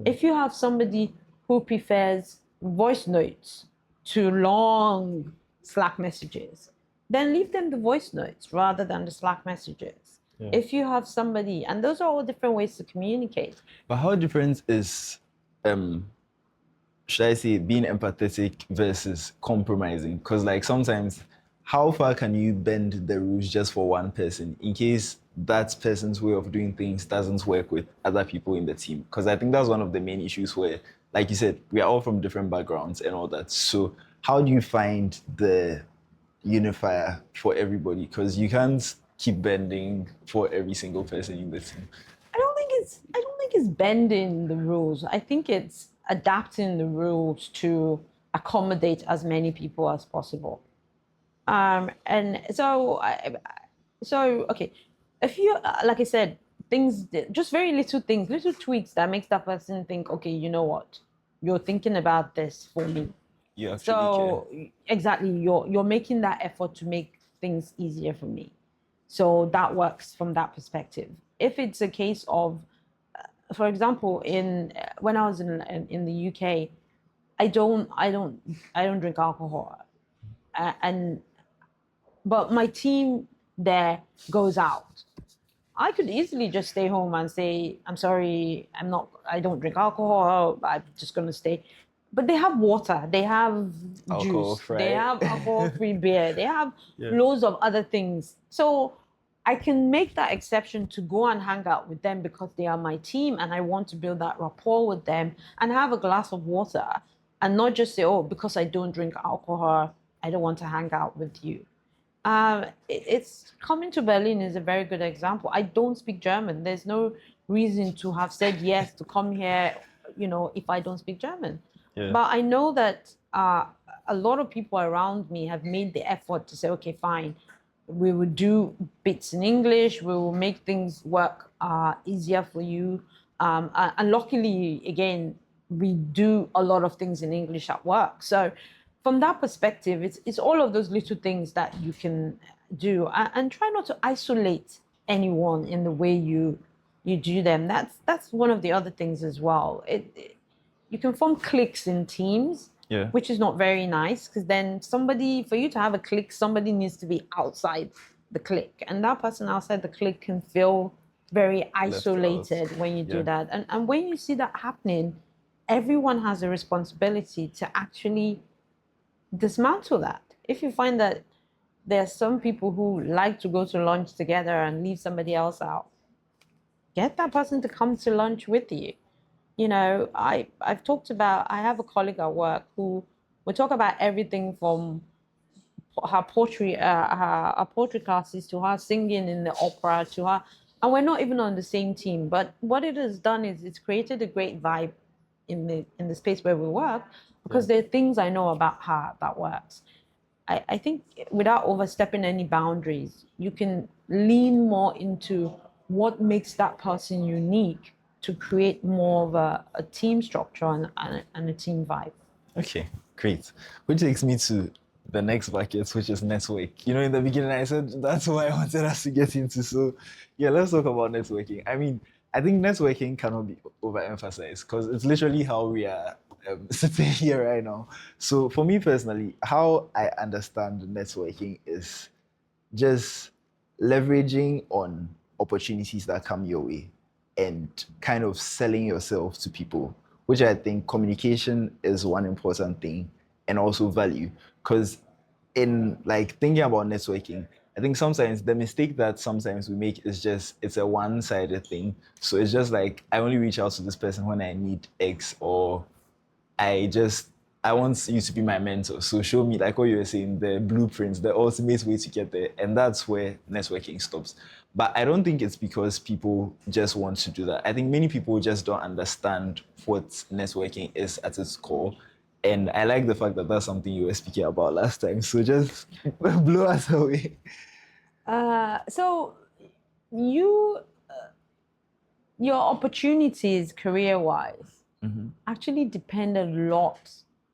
[SPEAKER 1] If you have somebody who prefers voice notes to long Slack messages, then leave them the voice notes rather than the Slack messages. If you have somebody, and those are all different ways to communicate.
[SPEAKER 2] But how different is, should I say, being empathetic versus compromising? Because like sometimes, how far can you bend the rules just for one person in case that person's way of doing things doesn't work with other people in the team? Because I think that's one of the main issues where, like you said, we are all from different backgrounds and all that. So how do you find the unifier for everybody? Because you can't keep bending for every single person in the team.
[SPEAKER 1] I don't think it's bending the rules. I think it's adapting the rules to accommodate as many people as possible. And so okay, if you like I said, things, just very little things, little tweaks that makes that person think, okay, you know what, you're thinking about this for me.
[SPEAKER 2] You actually
[SPEAKER 1] So
[SPEAKER 2] care.
[SPEAKER 1] exactly, you're making that effort to make things easier for me. So that works from that perspective. If it's a case of, for example, in when I was in the UK, I don't drink alcohol, and but my team there goes out. I could easily just stay home and say, I'm sorry, I don't drink alcohol, I'm just going to stay. But they have water, they have
[SPEAKER 2] Alcohol
[SPEAKER 1] juice,
[SPEAKER 2] free.
[SPEAKER 1] they have alcohol-free beer, they have
[SPEAKER 2] Yeah.
[SPEAKER 1] loads of other things. So I can make that exception to go and hang out with them because they are my team and I want to build that rapport with them and have a glass of water and not just say, oh, because I don't drink alcohol, I don't want to hang out with you. It's coming to Berlin is a very good example. I don't speak German. There's no reason to have said yes to come here, if I don't speak German.
[SPEAKER 2] Yeah.
[SPEAKER 1] But I know that a lot of people around me have made the effort to say, okay, fine, we will do bits in English. We will make things work easier for you. And luckily, again, we do a lot of things in English at work. So from that perspective, it's all of those little things that you can do, and try not to isolate anyone in the way you do them. That's one of the other things as well. You can form cliques in teams,
[SPEAKER 2] Yeah.
[SPEAKER 1] which is not very nice, because then for you to have a clique, somebody needs to be outside the clique, and that person outside the clique can feel very isolated when you do
[SPEAKER 2] Yeah.
[SPEAKER 1] that. And when you see that happening, everyone has a responsibility to actually dismantle that. If you find that there are some people who like to go to lunch together and leave somebody else out, get that person to come to lunch with you. You know, I've talked about, I have a colleague at work who we talk about everything from her poetry classes to her singing in the opera to her, and we're not even on the same team. But what it has done is it's created a great vibe in the space where we work because there are things I know about her that works. I think without overstepping any boundaries, you can lean more into what makes that person unique to create more of a team structure and a team vibe.
[SPEAKER 2] Okay, great. Which takes me to the next bucket, which is network. You know, in the beginning, I said that's what I wanted us to get into. So, yeah, let's talk about networking. I mean, I think networking cannot be overemphasized because it's literally how we are sitting here right now. So, for me personally, how I understand networking is just leveraging on opportunities that come your way and kind of selling yourself to people, which I think communication is one important thing, and also value. Because in like thinking about networking, I think sometimes the mistake that sometimes we make is just it's a one-sided thing. So it's just like I only reach out to this person when I need X, or I want you to be my mentor. So show me, like what you were saying, the blueprints, the ultimate way to get there. And that's where networking stops. But I don't think it's because people just want to do that. I think many people just don't understand what networking is at its core. And I like the fact that that's something you were speaking about last time. So just blow us away.
[SPEAKER 1] So you your opportunities career wise actually depend a lot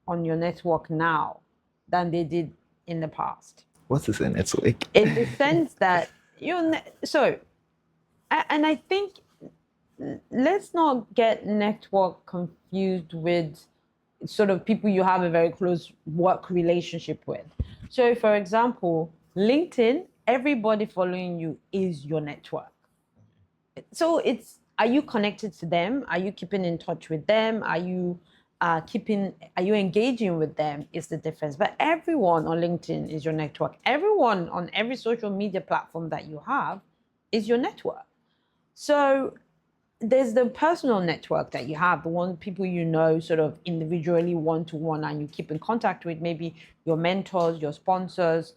[SPEAKER 1] on your network now than they did in the past.
[SPEAKER 2] What is a network?
[SPEAKER 1] In the sense that and I think let's not get network confused with sort of people you have a very close work relationship with. So, for example, LinkedIn, everybody following you is your network. So it's, are you connected to them? Are you keeping in touch with them? Are you engaging with them is the difference. But everyone on LinkedIn is your network. Everyone on every social media platform that you have is your network. So there's the personal network that you have, the one people you know sort of individually one-to-one and you keep in contact with, maybe your mentors, your sponsors,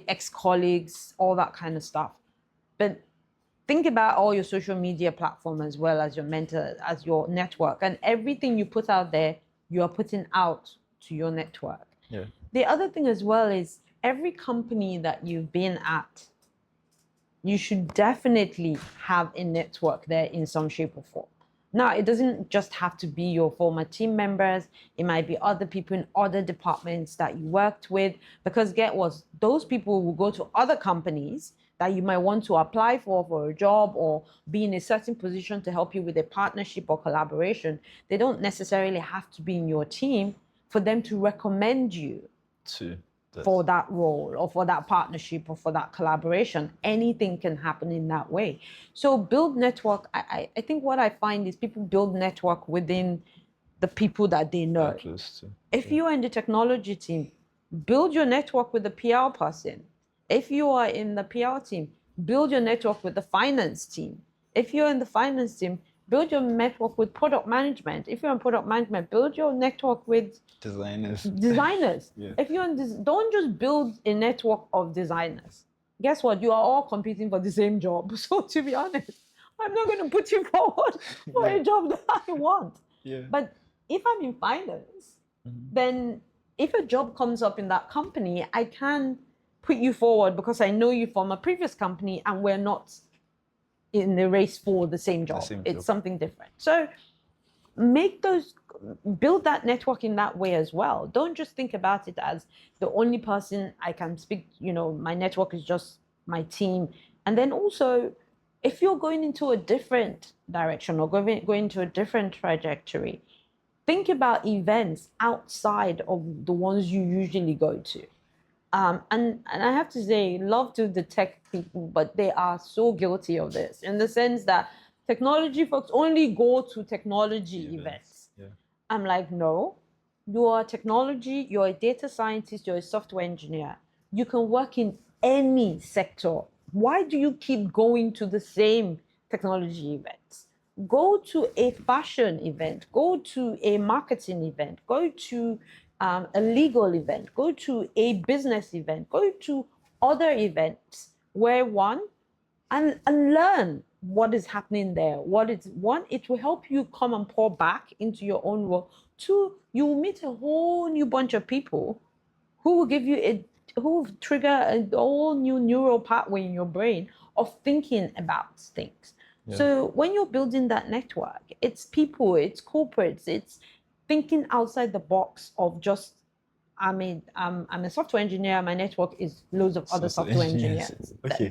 [SPEAKER 1] ex-colleagues, all that kind of stuff. But think about all your social media platform as well as your mentor, as your network, and everything you put out there, you are putting out to your network.
[SPEAKER 2] Yeah.
[SPEAKER 1] The other thing as well is every company that you've been at, you should definitely have a network there in some shape or form. Now, it doesn't just have to be your former team members. It might be other people in other departments that you worked with, because get what? Those people will go to other companies that you might want to apply for a job or be in a certain position to help you with a partnership or collaboration. They don't necessarily have to be in your team for them to recommend you for that role or for that partnership or for that collaboration. Anything can happen in that way. So build network. I think what I find is people build network within the people that they know.
[SPEAKER 2] Close to.
[SPEAKER 1] If you are in the technology team, build your network with the PR person. If you are in the PR team, build your network with the finance team. If you're in the finance team, build your network with product management. If you're in product management, build your network with designers.
[SPEAKER 2] Yeah.
[SPEAKER 1] If you're in this, don't just build a network of designers. Guess what? You are all competing for the same job. So to be honest, I'm not going to put you forward for a job that I want.
[SPEAKER 2] Yeah.
[SPEAKER 1] But if I'm in finance, then if a job comes up in that company, I can put you forward because I know you from a previous company and we're not in the race for the same job. It's something different. So build that network in that way as well. Don't just think about it as the only person I can speak, my network is just my team. And then also, if you're going into a different direction or going into a different trajectory, think about events outside of the ones you usually go to. And I have to say, love to the tech people, but they are so guilty of this in the sense that technology folks only go to technology events.
[SPEAKER 2] Yeah.
[SPEAKER 1] I'm like, no, you are technology, you're a data scientist, you're a software engineer. You can work in any sector. Why do you keep going to the same technology events. Go to a fashion event, go to a marketing event, go to a legal event, go to a business event, go to other events where and learn what is happening there. It will help you come and pour back into your own world. Two, you will meet a whole new bunch of people who will give you who will trigger a whole new neural pathway in your brain of thinking about things. Yeah. So when you're building that network, it's people, it's corporates, it's thinking outside the box of just, I'm a software engineer, my network is loads of other software engineers. Okay.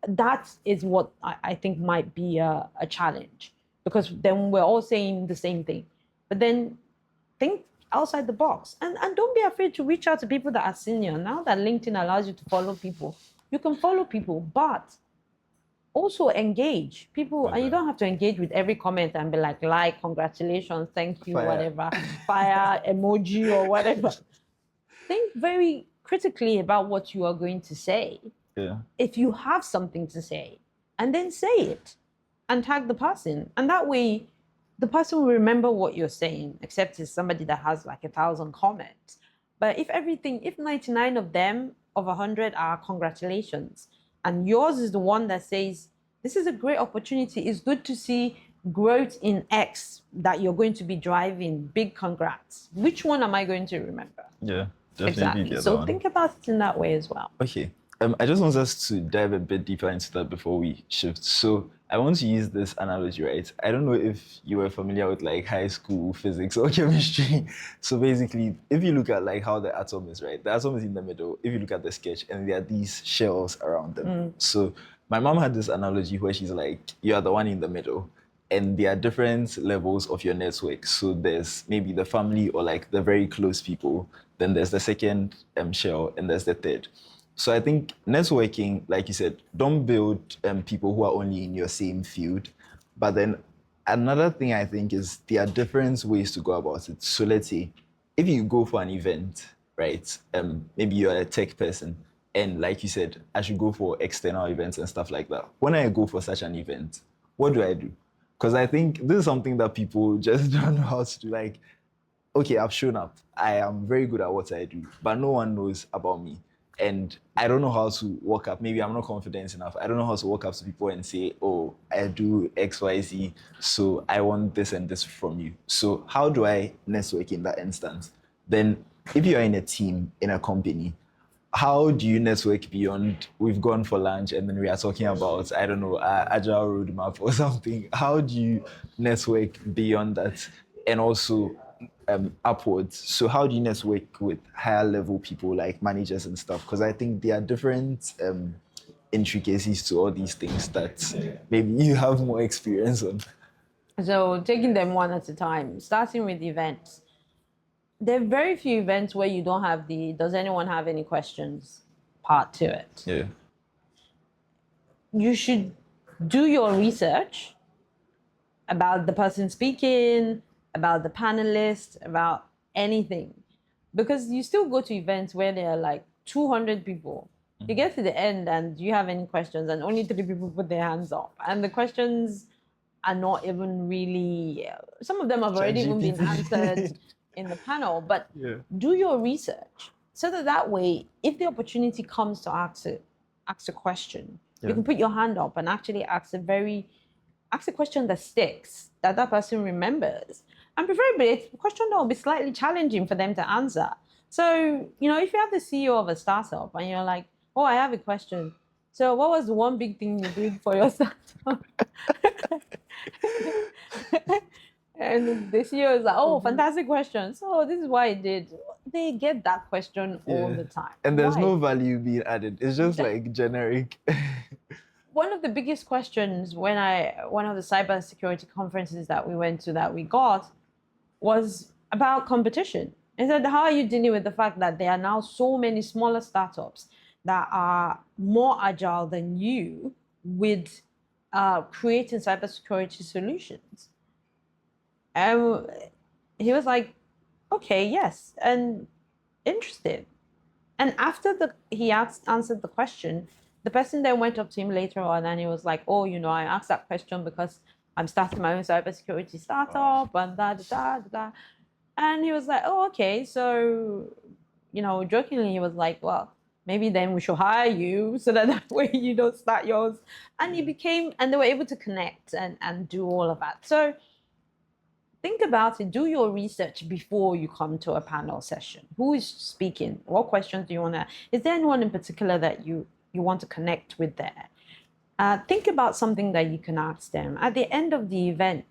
[SPEAKER 1] That is what I think might be a challenge, because then we're all saying the same thing. But then think outside the box, and don't be afraid to reach out to people that are senior. Now that LinkedIn allows you to follow people, you can follow people, but also engage people. Okay. And you don't have to engage with every comment and be like, congratulations, thank you, whatever, fire emoji or whatever. Think very critically about what you are going to say. Yeah. If you have something to say, and then say it and tag the person. And that way, the person will remember what you're saying, except it's somebody that has like 1,000 comments. But if 99 of them of 100 are congratulations, and yours is the one that says, this is a great opportunity, it's good to see growth in X that you're going to be driving, big congrats. Which one am I going to remember?
[SPEAKER 2] Yeah, definitely.
[SPEAKER 1] Exactly. So think about it in that way as well.
[SPEAKER 2] Okay. I just want us to dive a bit deeper into that before we shift. So I want to use this analogy, right? I don't know if you were familiar with like high school physics or chemistry. So basically, if you look at like how the atom is, right? The atom is in the middle. If you look at the sketch, and there are these shells around them. So my mom had this analogy where she's like, you are the one in the middle, and there are different levels of your network. So there's maybe the family or like the very close people. Then there's the second shell, and there's the third. So I think networking, like you said, don't build people who are only in your same field. But then another thing I think is there are different ways to go about it. So let's say if you go for an event, right? Maybe you're a tech person, and like you said, I should go for external events and stuff like that. When I go for such an event, what do I do? Because I think this is something that people just don't know how to do. Like, okay, I've shown up. I am very good at what I do, but no one knows about me. And I don't know how to walk up. Maybe I'm not confident enough. I don't know how to walk up to people and say, oh, I do X, Y, Z, so I want this and this from you. So how do I network in that instance? Then if you're in a team, in a company, how do you network beyond, we've gone for lunch and then we are talking about, I don't know, agile roadmap or something. How do you network beyond that? And also, upwards. So how do you network with higher level people like managers and stuff? Because I think there are different intricacies to all these things that maybe you have more experience on.
[SPEAKER 1] So taking them one at a time, starting with events. There are very few events where you don't have the does anyone have any questions part to it.
[SPEAKER 2] Yeah.
[SPEAKER 1] You should do your research about the person speaking, about the panelists, about anything. Because you still go to events where there are like 200 people. You get to the end and do you have any questions? And only 3 people put their hands up. And the questions are not even really, some of them have already even been answered in the panel. But do your research so that way, if the opportunity comes to ask a question, you can put your hand up and actually ask a question that sticks, that person remembers. And preferably, it's a question that will be slightly challenging for them to answer. So, if you have the CEO of a startup and you're like, oh, I have a question. So what was the one big thing you did for your startup? And the CEO is like, oh, fantastic question. So this is why I did. They get that question all the time.
[SPEAKER 2] And there's no value being added. It's just like generic.
[SPEAKER 1] One of the biggest questions one of the cybersecurity conferences that we went to that we got was about competition. It said, how are you dealing with the fact that there are now so many smaller startups that are more agile than you with creating cybersecurity solutions? And he was like, okay, yes, and interested. And after he answered the question, the person then went up to him later on and he was like, oh, I asked that question because I'm starting my own cybersecurity startup and da. And he was like, oh, okay. So, jokingly, he was like, well, maybe then we should hire you so that way you don't start yours. And and they were able to connect and do all of that. So think about it. Do your research before you come to a panel session. Who is speaking? What questions do you want to? Is there anyone in particular that you want to connect with there? Think about something that you can ask them at the end of the event.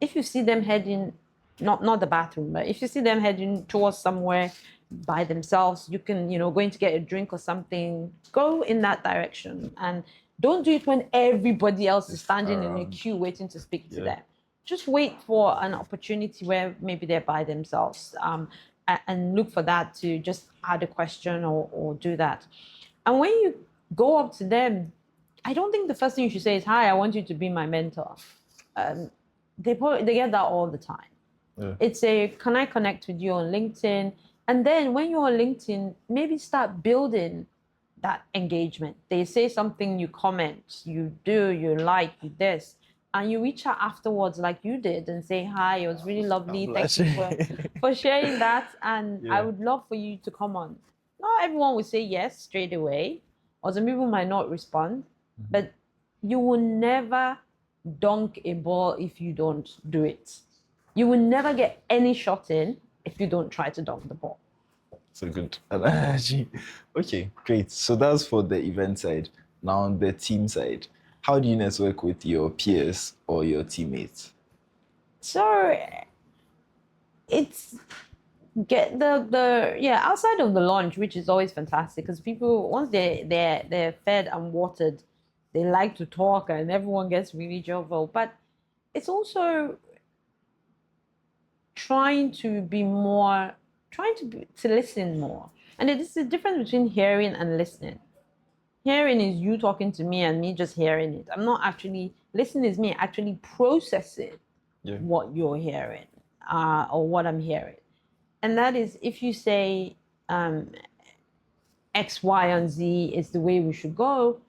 [SPEAKER 1] If you see them heading, not the bathroom, but if you see them heading towards somewhere by themselves, you can going to get a drink or something. Go in that direction and don't do it when everybody else is standing in a queue waiting to speak to them. Just wait for an opportunity where maybe they're by themselves, and look for that to just add a question or do that. And when you go up to them, I don't think the first thing you should say is, hi, I want you to be my mentor. They get that all the time. Yeah. It's can I connect with you on LinkedIn? And then when you're on LinkedIn, maybe start building that engagement. They say something, you comment, you do, you like, you this. And you reach out afterwards like you did and say, hi, it was really lovely. Thank you for sharing that. And I would love for you to come on. Not everyone will say yes straight away, or some people might not respond, but you will never dunk a ball if you don't do it. You will never get any shot in if you don't try to dunk the ball.
[SPEAKER 2] It's a good analogy. Okay, great. So that's for the event side. Now on the team side, how do you network with your peers or your teammates?
[SPEAKER 1] So it's get the outside of the lunch, which is always fantastic because people, once they're fed and watered, they like to talk and everyone gets really jovial. But it's also trying to listen more. And it is the difference between hearing and listening. Hearing is you talking to me and me just hearing it. I'm not actually listening. Is me actually processing what you're hearing or what I'm hearing. And that is, if you say X, Y, and Z is the way we should go,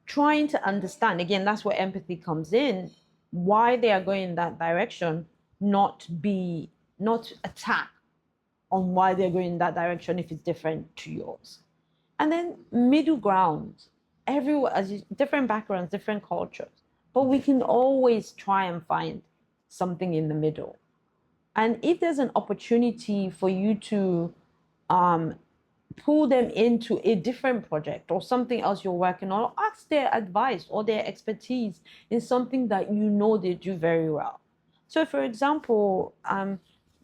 [SPEAKER 1] trying to understand, again, that's where empathy comes in, why they are going in that direction, not attack on why they're going in that direction if it's different to yours. And then middle ground, everyone, different backgrounds, different cultures, but we can always try and find something in the middle. And if there's an opportunity for you to pull them into a different project or something else you're working on, or ask their advice or their expertise in something that they do very well. So, for example,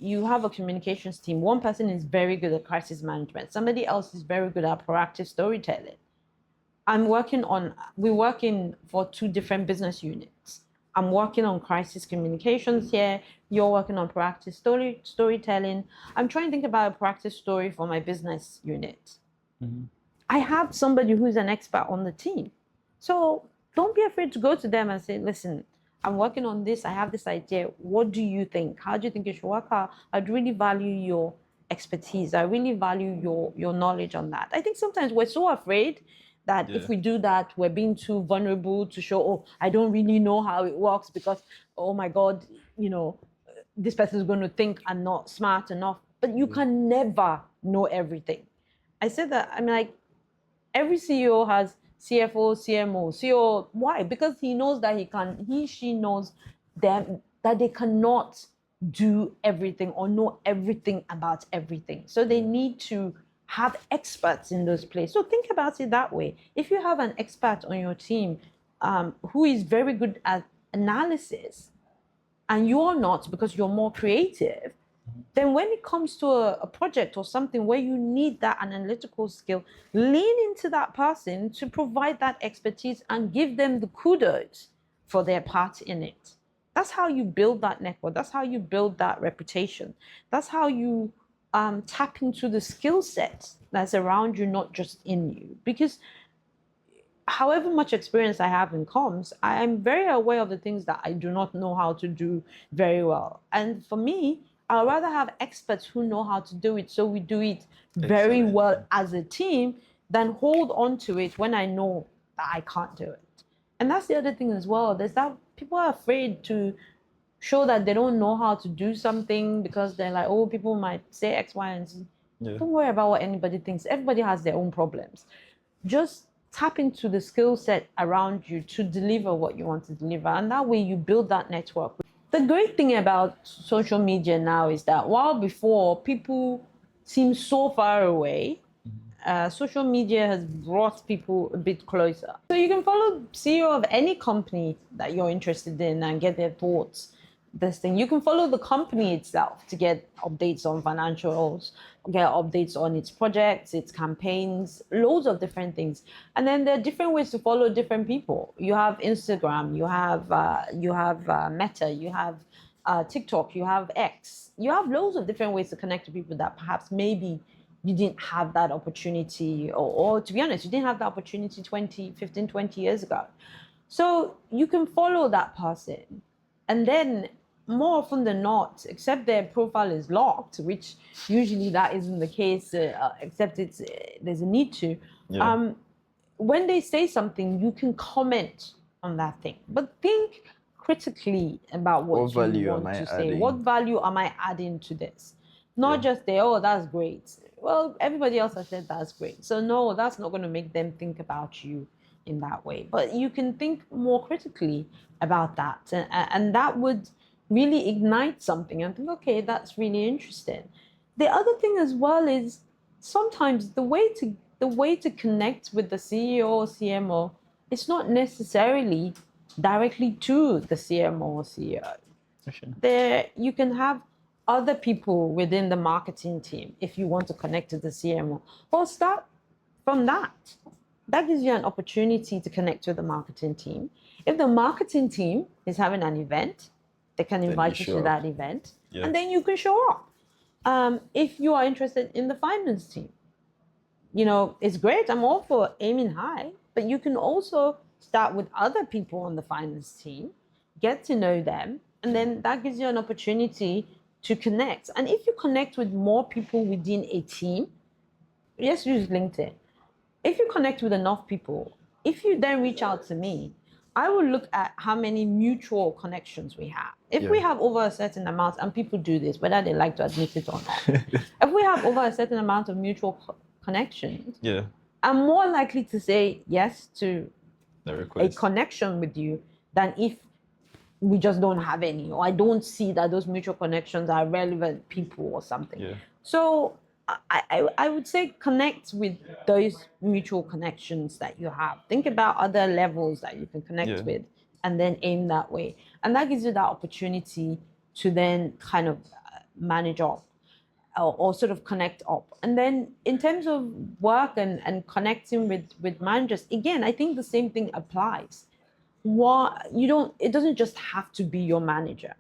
[SPEAKER 1] you have a communications team. One person is very good at crisis management. Somebody else is very good at proactive storytelling. We're working for two different business units. I'm working on crisis communications here. You're working on proactive storytelling. I'm trying to think about a proactive story for my business unit. Mm-hmm. I have somebody who's an expert on the team. So don't be afraid to go to them and say, listen, I'm working on this. I have this idea. What do you think? How do you think it should work out? I'd really value your expertise. I really value your knowledge on that. I think sometimes we're so afraid that if we do that, we're being too vulnerable to show, oh, I don't really know how it works because, oh my God, this person is going to think I'm not smart enough. But you can never know everything. I said that, every CEO has CFO, CMO, CEO. Why? Because he knows that she knows them, that they cannot do everything or know everything about everything. So they need to have experts in those places. So think about it that way. If you have an expert on your team who is very good at analysis and you're not because you're more creative, then when it comes to a project or something where you need that analytical skill, lean into that person to provide that expertise and give them the kudos for their part in it. That's how you build that network. That's how you build that reputation. That's how you tap into the skill set that's around you, not just in you. Because however much experience I have in comms, I am very aware of the things that I do not know how to do very well. And for me, I'd rather have experts who know how to do it, so we do it very well as a team, than hold on to it when I know that I can't do it. And that's the other thing as well. There's that people are afraid to show that they don't know how to do something because they're like, oh, people might say X, Y, and Z.
[SPEAKER 2] Yeah.
[SPEAKER 1] Don't worry about what anybody thinks. Everybody has their own problems. Just tap into the skill set around you to deliver what you want to deliver. And that way you build that network. The great thing about social media now is that while before people seem so far away, social media has brought people a bit closer. So you can follow CEO of any company that you're interested in and get their thoughts. This thing, you can follow the company itself to get updates on financials, get updates on its projects, its campaigns, loads of different things. And then there are different ways to follow different people. You have Instagram, you have Meta, you have TikTok, you have X. You have loads of different ways to connect to people that perhaps maybe you didn't have that opportunity, or to be honest, you didn't have that opportunity 20 years ago. So you can follow that person. And then more often than not, except their profile is locked, which usually that isn't the case, except there's a need to.
[SPEAKER 2] Yeah.
[SPEAKER 1] When they say something, you can comment on that thing. But think critically about what you
[SPEAKER 2] value
[SPEAKER 1] want
[SPEAKER 2] am I
[SPEAKER 1] to say.
[SPEAKER 2] adding?
[SPEAKER 1] What value am I adding to this? Not just the, oh, that's great. Well, everybody else has said that's great. So no, that's not going to make them think about you in that way. But you can think more critically about that. And that would really ignite something and think, okay, that's really interesting. The other thing as well is sometimes the way to connect with the CEO or CMO, it's not necessarily directly to the CMO or CEO. There you can have other people within the marketing team if you want to connect to the CMO. Well, start from that. That gives you an opportunity to connect with the marketing team. If the marketing team is having an event, they can invite you to that event, and then you can show up. If you are interested in the finance team, it's great. I'm all for aiming high, but you can also start with other people on the finance team, get to know them, and then that gives you an opportunity to connect. And if you connect with more people within a team, let's use LinkedIn. If you connect with enough people, if you then reach out to me, I will look at how many mutual connections we have. If we have over a certain amount, and people do this, whether they like to admit it or not, if we have over a certain amount of mutual connections, I'm more likely to say yes to a connection with you than if we just don't have any, or I don't see that those mutual connections are relevant people or something. So I would say connect with those mutual connections that you have. Think about other levels that you can connect with and then aim that way. And that gives you that opportunity to then kind of manage up or sort of connect up. And then in terms of work and connecting with managers, again, I think the same thing applies. It doesn't just have to be your manager.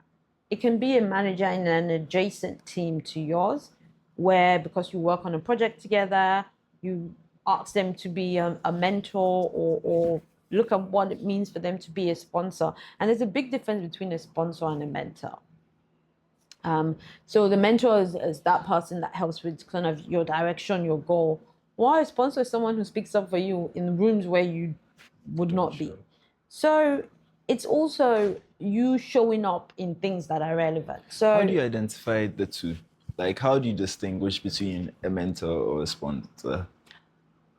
[SPEAKER 1] It can be a manager in an adjacent team to yours, where because you work on a project together, you ask them to be a mentor or look at what it means for them to be a sponsor. And there's a big difference between a sponsor and a mentor. So the mentor is that person that helps with kind of your direction, your goal. While a sponsor is someone who speaks up for you in rooms where you would not be. So it's also you showing up in things that are relevant. So
[SPEAKER 2] how do you identify the two? Like, how do you distinguish between a mentor or a sponsor?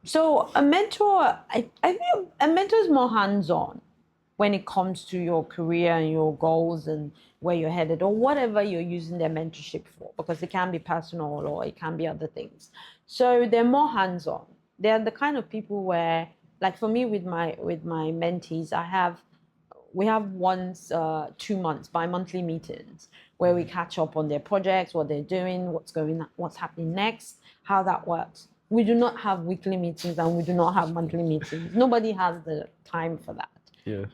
[SPEAKER 1] So a mentor, I think a mentor is more hands-on when it comes to your career and your goals and where you're headed or whatever you're using their mentorship for, because it can be personal or it can be other things. So they're more hands-on. They're the kind of people where, like for me with my mentees, we have once 2 months bi-monthly meetings where we catch up on their projects, what they're doing, what's happening next, how that works. We do not have weekly meetings and we do not have monthly meetings. Nobody has the time for that.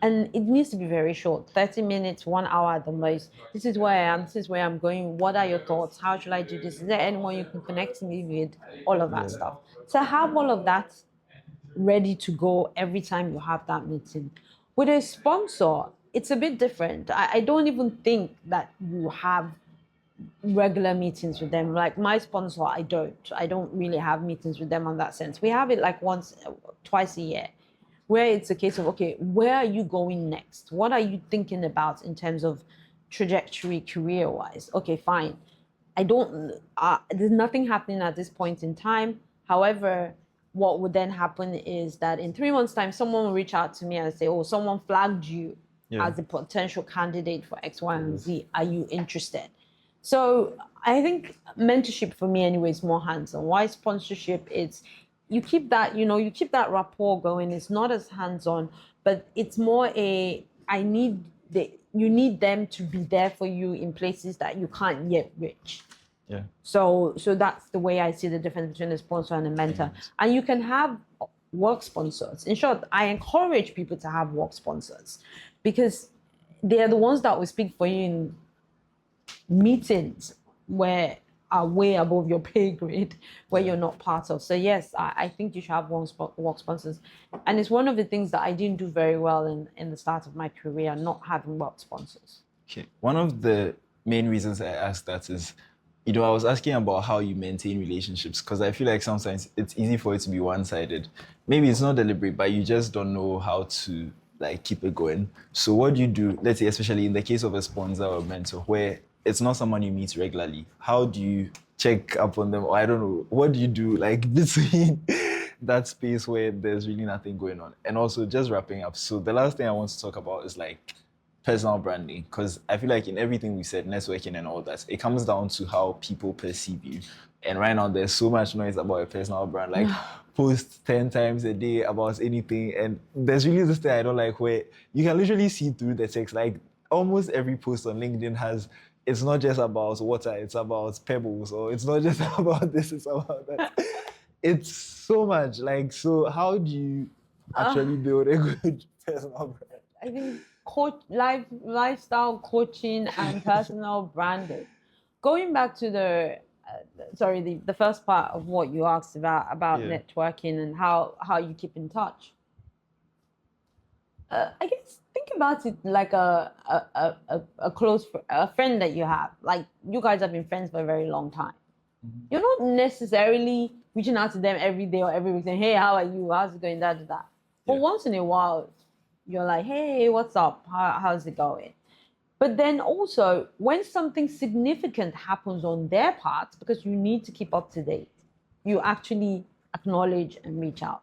[SPEAKER 1] And it needs to be very short, 30 minutes, 1 hour at the most. This is where I am, this is where I'm going. What are your thoughts? How should I do this? Is there anyone you can connect me with? All of that stuff. So have all of that ready to go every time you have that meeting. With a sponsor, it's a bit different. I don't even think that you have regular meetings with them. Like my sponsor, I don't really have meetings with them on that sense. We have it like twice a year where it's a case of, okay, where are you going next? What are you thinking about in terms of trajectory career-wise? Okay, fine. There's nothing happening at this point in time. However, what would then happen is that in 3 months' time, someone will reach out to me and say, oh, someone flagged you as a potential candidate for X, Y, and Z. Are you interested? So I think mentorship for me anyway is more hands-on. Why sponsorship? It's you keep that, you keep that rapport going. It's not as hands-on, but it's more you need them to be there for you in places that you can't yet reach.
[SPEAKER 2] Yeah.
[SPEAKER 1] So that's the way I see the difference between a sponsor and a mentor. And you can have work sponsors. In short, I encourage people to have work sponsors because they're the ones that will speak for you in meetings where are way above your pay grade, where you're not part of. So yes, I think you should have work sponsors. And it's one of the things that I didn't do very well in the start of my career, not having work sponsors.
[SPEAKER 2] Okay. One of the main reasons I asked that is, I was asking about how you maintain relationships because I feel like sometimes it's easy for it to be one-sided. Maybe it's not deliberate, but you just don't know how to keep it going. So what do you do, let's say, especially in the case of a sponsor or mentor, where it's not someone you meet regularly? How do you check up on them? Or I don't know, what do you do between that space where there's really nothing going on? And also just wrapping up. So the last thing I want to talk about is personal branding, because I feel like in everything we said, networking and all that, it comes down to how people perceive you. And right now there's so much noise about a personal brand, post 10 times a day about anything. And there's really this thing I don't like where you can literally see through the text. Almost every post on LinkedIn it's not just about water, it's about pebbles, or it's not just about this, it's about that. It's so much. So how do you actually build a good personal brand?
[SPEAKER 1] I think lifestyle coaching and personal branding. Going back to the first part of what you asked about networking and how you keep in touch. I guess think about it like a friend that you have. You guys have been friends for a very long time. Mm-hmm. You're not necessarily reaching out to them every day or every week saying, hey, how are you? How's it going? That. But once in a while, you're like, hey, what's up? How's it going? But then also, when something significant happens on their part, because you need to keep up to date, you actually acknowledge and reach out.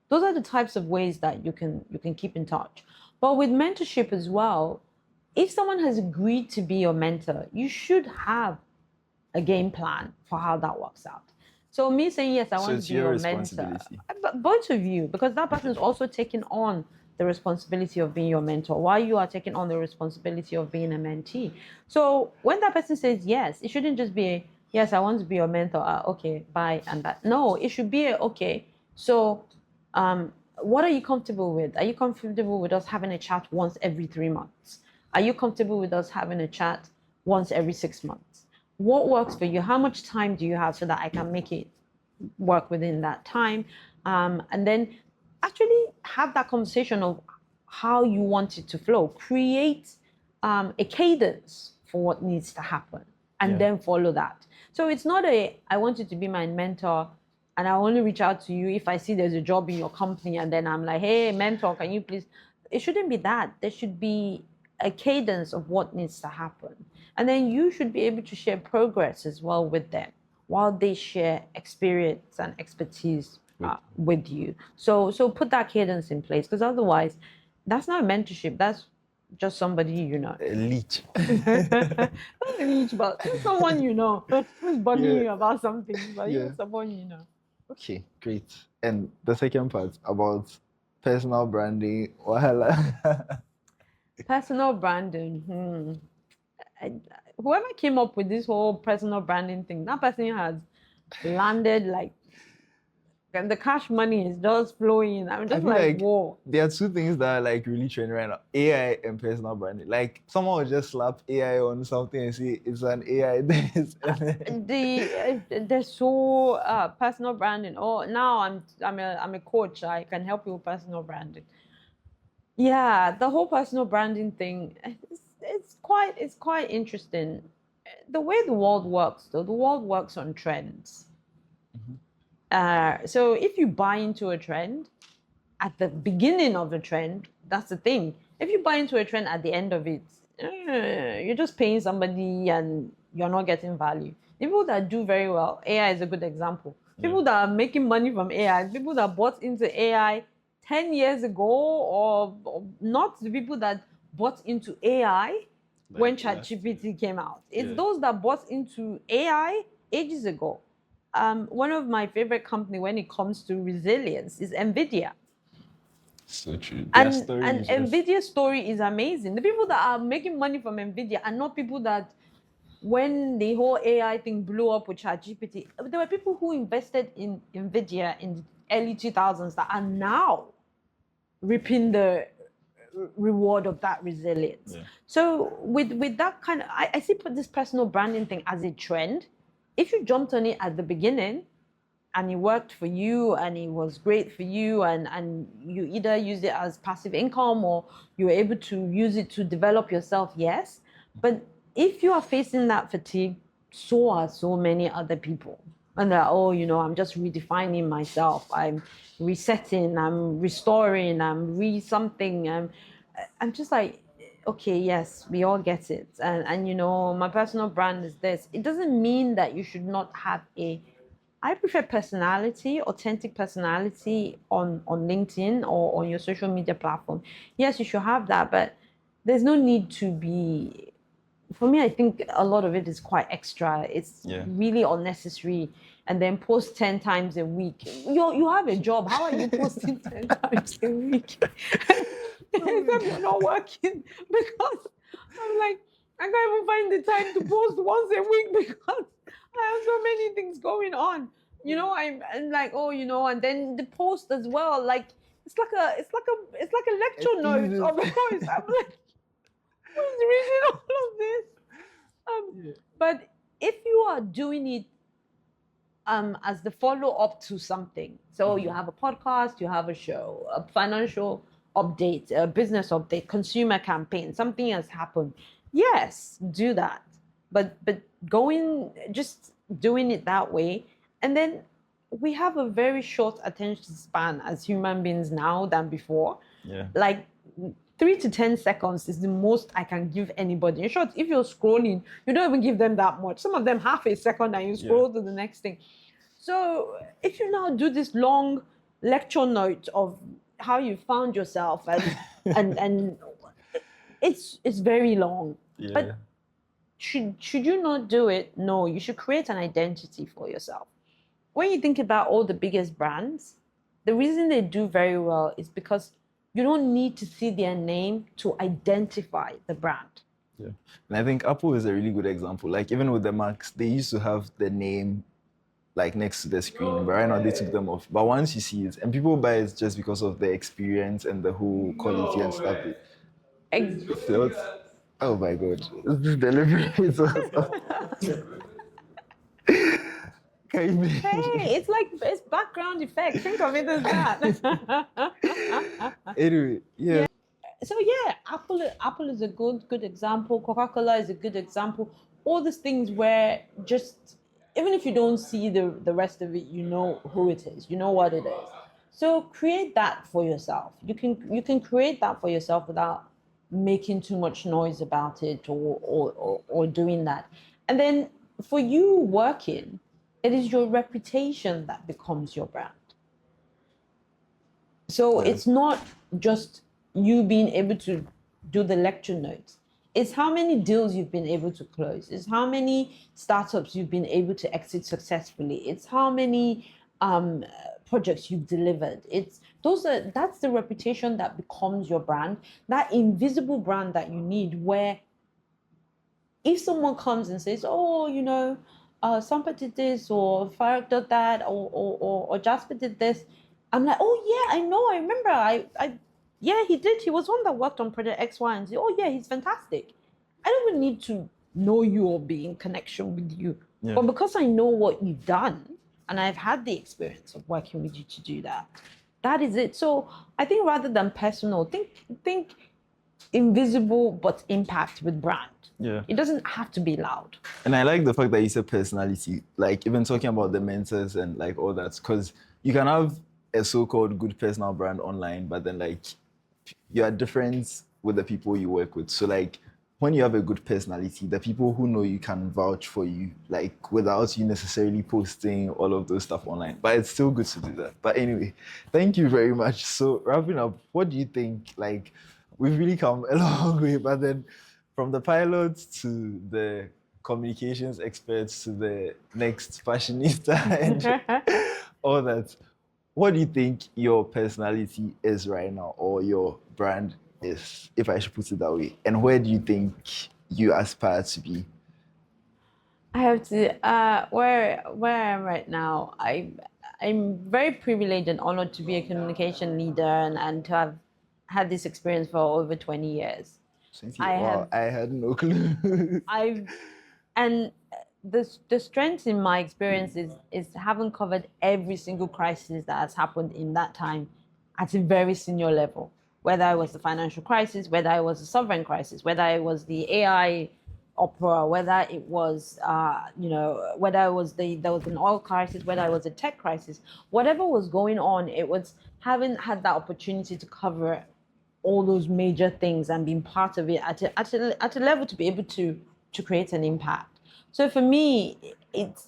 [SPEAKER 1] Those are the types of ways that you can keep in touch. But with mentorship as well, if someone has agreed to be your mentor, you should have a game plan for how that works out. So me saying, yes, I want to be your mentor, both of you, because that person is also taking on the responsibility of being your mentor while you are taking on the responsibility of being a mentee. So when that person says yes, it shouldn't just be, yes, I want to be your mentor. Okay, bye, and that. No, it should be, okay, so what are you comfortable with? Are you comfortable with us having a chat once every 3 months? Are you comfortable with us having a chat once every 6 months? What works for you? How much time do you have so that I can make it work within that time? And then actually have that conversation of how you want it to flow. Create a cadence for what needs to happen and then follow that. So it's not I want you to be my mentor and I only reach out to you if I see there's a job in your company and then I'm like, hey, mentor, can you please? It shouldn't be that. There should be a cadence of what needs to happen. And then you should be able to share progress as well with them while they share experience and expertise with you. So put that cadence in place, because otherwise that's not a mentorship. That's just somebody
[SPEAKER 2] a leech.
[SPEAKER 1] Not a leech, but someone who's bugging you about something, but someone you know.
[SPEAKER 2] Okay, great. And the second part about personal branding,
[SPEAKER 1] Personal branding. Whoever came up with this whole personal branding thing, that person has landed and the cash money is just flowing. I'm just whoa.
[SPEAKER 2] There are two things that are really trending right now: AI and personal branding. Someone will just slap AI on something and say it's an AI.
[SPEAKER 1] They're so personal branding. Oh, now I'm a coach. I can help you with personal branding. Yeah, the whole personal branding thing. It's quite interesting. The way the world works, though, the world works on trends. Mm-hmm. So if you buy into a trend, at the beginning of the trend, that's the thing. If you buy into a trend at the end of it, you're just paying somebody and you're not getting value. People that do very well, AI is a good example. People that are making money from AI, people that bought into AI 10 years ago, or not the people that bought into AI when ChatGPT came out. It's those that bought into AI ages ago. One of my favorite company when it comes to resilience is NVIDIA.
[SPEAKER 2] So true.
[SPEAKER 1] And NVIDIA's story is amazing. The people that are making money from NVIDIA are not people that, when the whole AI thing blew up with ChatGPT, there were people who invested in NVIDIA in the early 2000s that are now reaping the reward of that resilience. Yeah. So with that kind of, I see this personal branding thing as a trend. If you jumped on it at the beginning and it worked for you and it was great for you, and you either used it as passive income or you were able to use it to develop yourself, yes. But if you are facing that fatigue, so are so many other people. And they're, oh, I'm just redefining myself. I'm resetting, I'm restoring, I'm something. I'm just like, okay, yes, we all get it. And my personal brand is this. It doesn't mean that you should not have I prefer personality, authentic personality on LinkedIn or on your social media platform. Yes, you should have that, but there's no need to be. For me, I think a lot of it is quite extra. It's really unnecessary. And then post 10 times a week. You have a job. How are you posting 10 times a week? Except you're not working, because I'm like, I can't even find the time to post once a week because I have so many things going on. I'm like, and then the post as well. Like it's like a lecture note of a post. I'm like, who's reading all of this? But if you are doing it as the follow-up to something, so you have a podcast, you have a show, a financial update, a business update, consumer campaign, something has happened, yes, do that. But just doing it that way, and then we have a very short attention span as human beings now than before. Like 3 to 10 seconds is the most I can give anybody. In short, if you're scrolling, you don't even give them that much. Some of them half a second and you scroll to the next thing. So if you now do this long lecture note of how you found yourself and it's very long. But should you not do it? No, you should create an identity for yourself. When you think about all the biggest brands, the reason they do very well is because you don't need to see their name to identify the brand.
[SPEAKER 2] Yeah. And I think Apple is a really good example. Like even with the Macs, they used to have the name like next to the screen, but right now they took them off. But once you see it, and people buy it just because of the experience and the whole quality and stuff. Oh my God. This delivery is awesome.
[SPEAKER 1] Hey, it's background effect. Think of it as that.
[SPEAKER 2] Anyway, yeah.
[SPEAKER 1] So Apple is a good example. Coca-Cola is a good example. All these things where just, even if you don't see the rest of it, you know who it is, you know what it is. So create that for yourself. You can create that for yourself without making too much noise about it or doing that. And then for you working, it is your reputation that becomes your brand. So it's not just you being able to do the lecture notes. It's how many deals you've been able to close. It's how many startups you've been able to exit successfully. It's how many projects you've delivered. That's the reputation that becomes your brand, that invisible brand that you need, where if someone comes and says, oh, somebody did this, or Farag did that, or Jasper did this, I'm like, oh yeah, I know, I remember, yeah, he did. He was one that worked on Project X, Y, and Z. Oh yeah, he's fantastic. I don't even need to know you or be in connection with you. Yeah. But because I know what you've done, and I've had the experience of working with you to do that, that is it. So I think rather than personal, think invisible but impact with brand.
[SPEAKER 2] Yeah.
[SPEAKER 1] It doesn't have to be loud.
[SPEAKER 2] And I like the fact that you said personality, like even talking about the mentors and like all that, because you can have a so-called good personal brand online, but then like you are different with the people you work with. So like when you have a good personality, the people who know you can vouch for you, like without you necessarily posting all of those stuff online. But it's still good to do that. But anyway, thank you very much. So wrapping up, what do you think? Like we've really come a long way, but then from the pilots to the communications experts to the next fashionista and all that. What do you think your personality is right now, or your brand is, if I should put it that way? And where do you think you aspire to be?
[SPEAKER 1] I have to where I am right now. I'm very privileged and honored to be a communication leader and to have had this experience for over 20 years. I
[SPEAKER 2] Wow,
[SPEAKER 1] have
[SPEAKER 2] I had no clue.
[SPEAKER 1] I've and the strength in my experience is having covered every single crisis that has happened in that time at a very senior level. Whether it was the financial crisis, whether it was the sovereign crisis, whether it was the AI opera, whether it was whether it was there was an oil crisis, whether it was a tech crisis, whatever was going on, it was having had that opportunity to cover all those major things and being part of it at a level to be able to create an impact. So for me, it's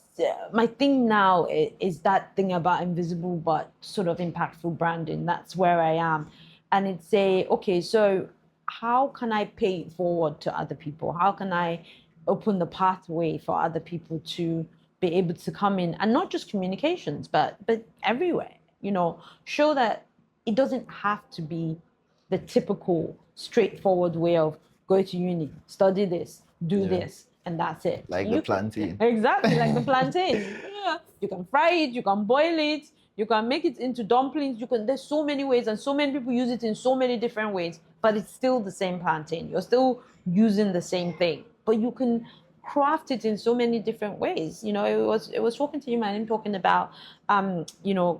[SPEAKER 1] my thing now is that thing about invisible but sort of impactful branding. That's where I am, and it's okay. So how can I pay it forward to other people? How can I open the pathway for other people to be able to come in, and not just communications, but everywhere. Show that it doesn't have to be the typical straightforward way of go to uni, study this, do this, and that's it.
[SPEAKER 2] Like the plantain.
[SPEAKER 1] Exactly, like the plantain. Yeah. You can fry it, you can boil it, you can make it into dumplings. There's so many ways, and so many people use it in so many different ways, but it's still the same plantain. You're still using the same thing, but you can craft it in so many different ways. It was talking to you, man, and talking about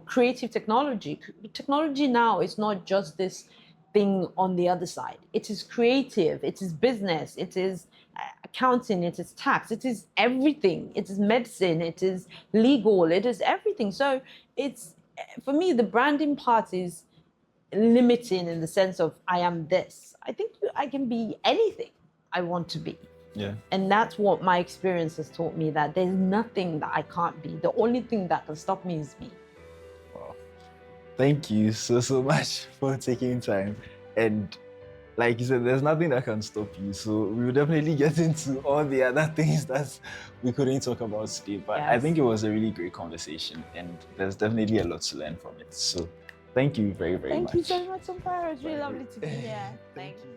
[SPEAKER 1] creative technology. Technology now is not just this thing on the other side. It is creative, it is business, it is accounting, it is tax, it is everything. It is medicine, it is legal, it is everything. So it's, for me, the branding part is limiting in the sense of I am this. I think I can be anything I want to be.
[SPEAKER 2] Yeah.
[SPEAKER 1] And that's what my experience has taught me, that there's nothing that I can't be. The only thing that can stop me is me.
[SPEAKER 2] Wow. Thank you so much for taking time. And like you said, there's nothing that can stop you. So we will definitely get into all the other things that we couldn't talk about today. But I think it was a really great conversation, and there's definitely a lot to learn from it. So thank you very much.
[SPEAKER 1] Thank you so much, Sompara. It's really lovely to be here. Thank you.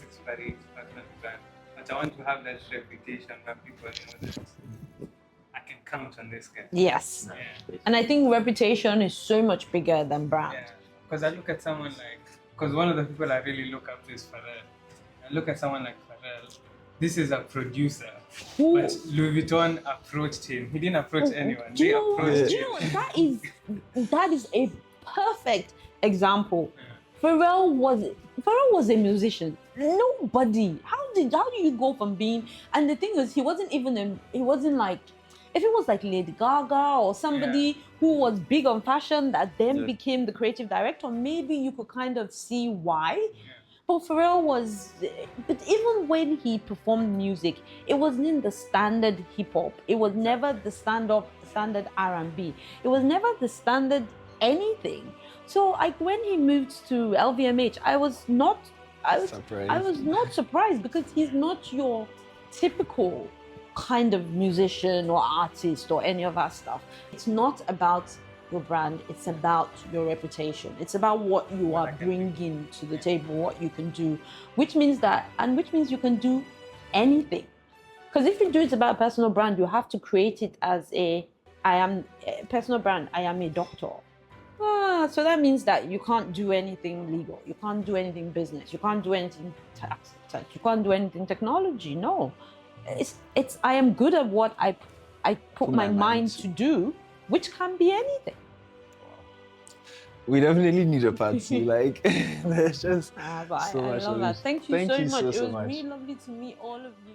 [SPEAKER 4] It's very personal brand, but I want to have that reputation where people know that I can count on this guy.
[SPEAKER 1] Yes.
[SPEAKER 4] Yeah.
[SPEAKER 1] And I think reputation is so much bigger than brand.
[SPEAKER 4] Yeah. Because I look at someone because one of the people I really look up to is Pharrell. I look at someone like Pharrell. This is a producer, but Louis Vuitton approached him. He didn't approach anyone. They approached him.
[SPEAKER 1] That is a perfect example. Yeah. Pharrell was a musician. Nobody. How do you go from being? And the thing is, he wasn't like, if it was like Lady Gaga or somebody who was big on fashion that then became the creative director, maybe you could kind of see why. Yeah. But Pharrell but even when he performed music, it wasn't in the standard hip hop. It was never the standard R&B. It was never the standard anything. So like when he moved to LVMH, I was not surprised because he's not your typical kind of musician or artist or any of that stuff. It's not about your brand, it's about your reputation. It's about what you are bringing to the table, what you can do, which means you can do anything. Because if you do it about a personal brand, you have to create it as a personal brand. I am a doctor. So that means that you can't do anything legal, you can't do anything business, you can't do anything tax, you can't do anything technology. No, it's I am good at what I put my mind to do, which can be anything.
[SPEAKER 2] We definitely need a part two. Like, there's just
[SPEAKER 1] But
[SPEAKER 2] so
[SPEAKER 1] I
[SPEAKER 2] much
[SPEAKER 1] love
[SPEAKER 2] of
[SPEAKER 1] that.
[SPEAKER 2] this.
[SPEAKER 1] Thank you so much.
[SPEAKER 2] So
[SPEAKER 1] It was
[SPEAKER 2] much.
[SPEAKER 1] really lovely to meet all of you.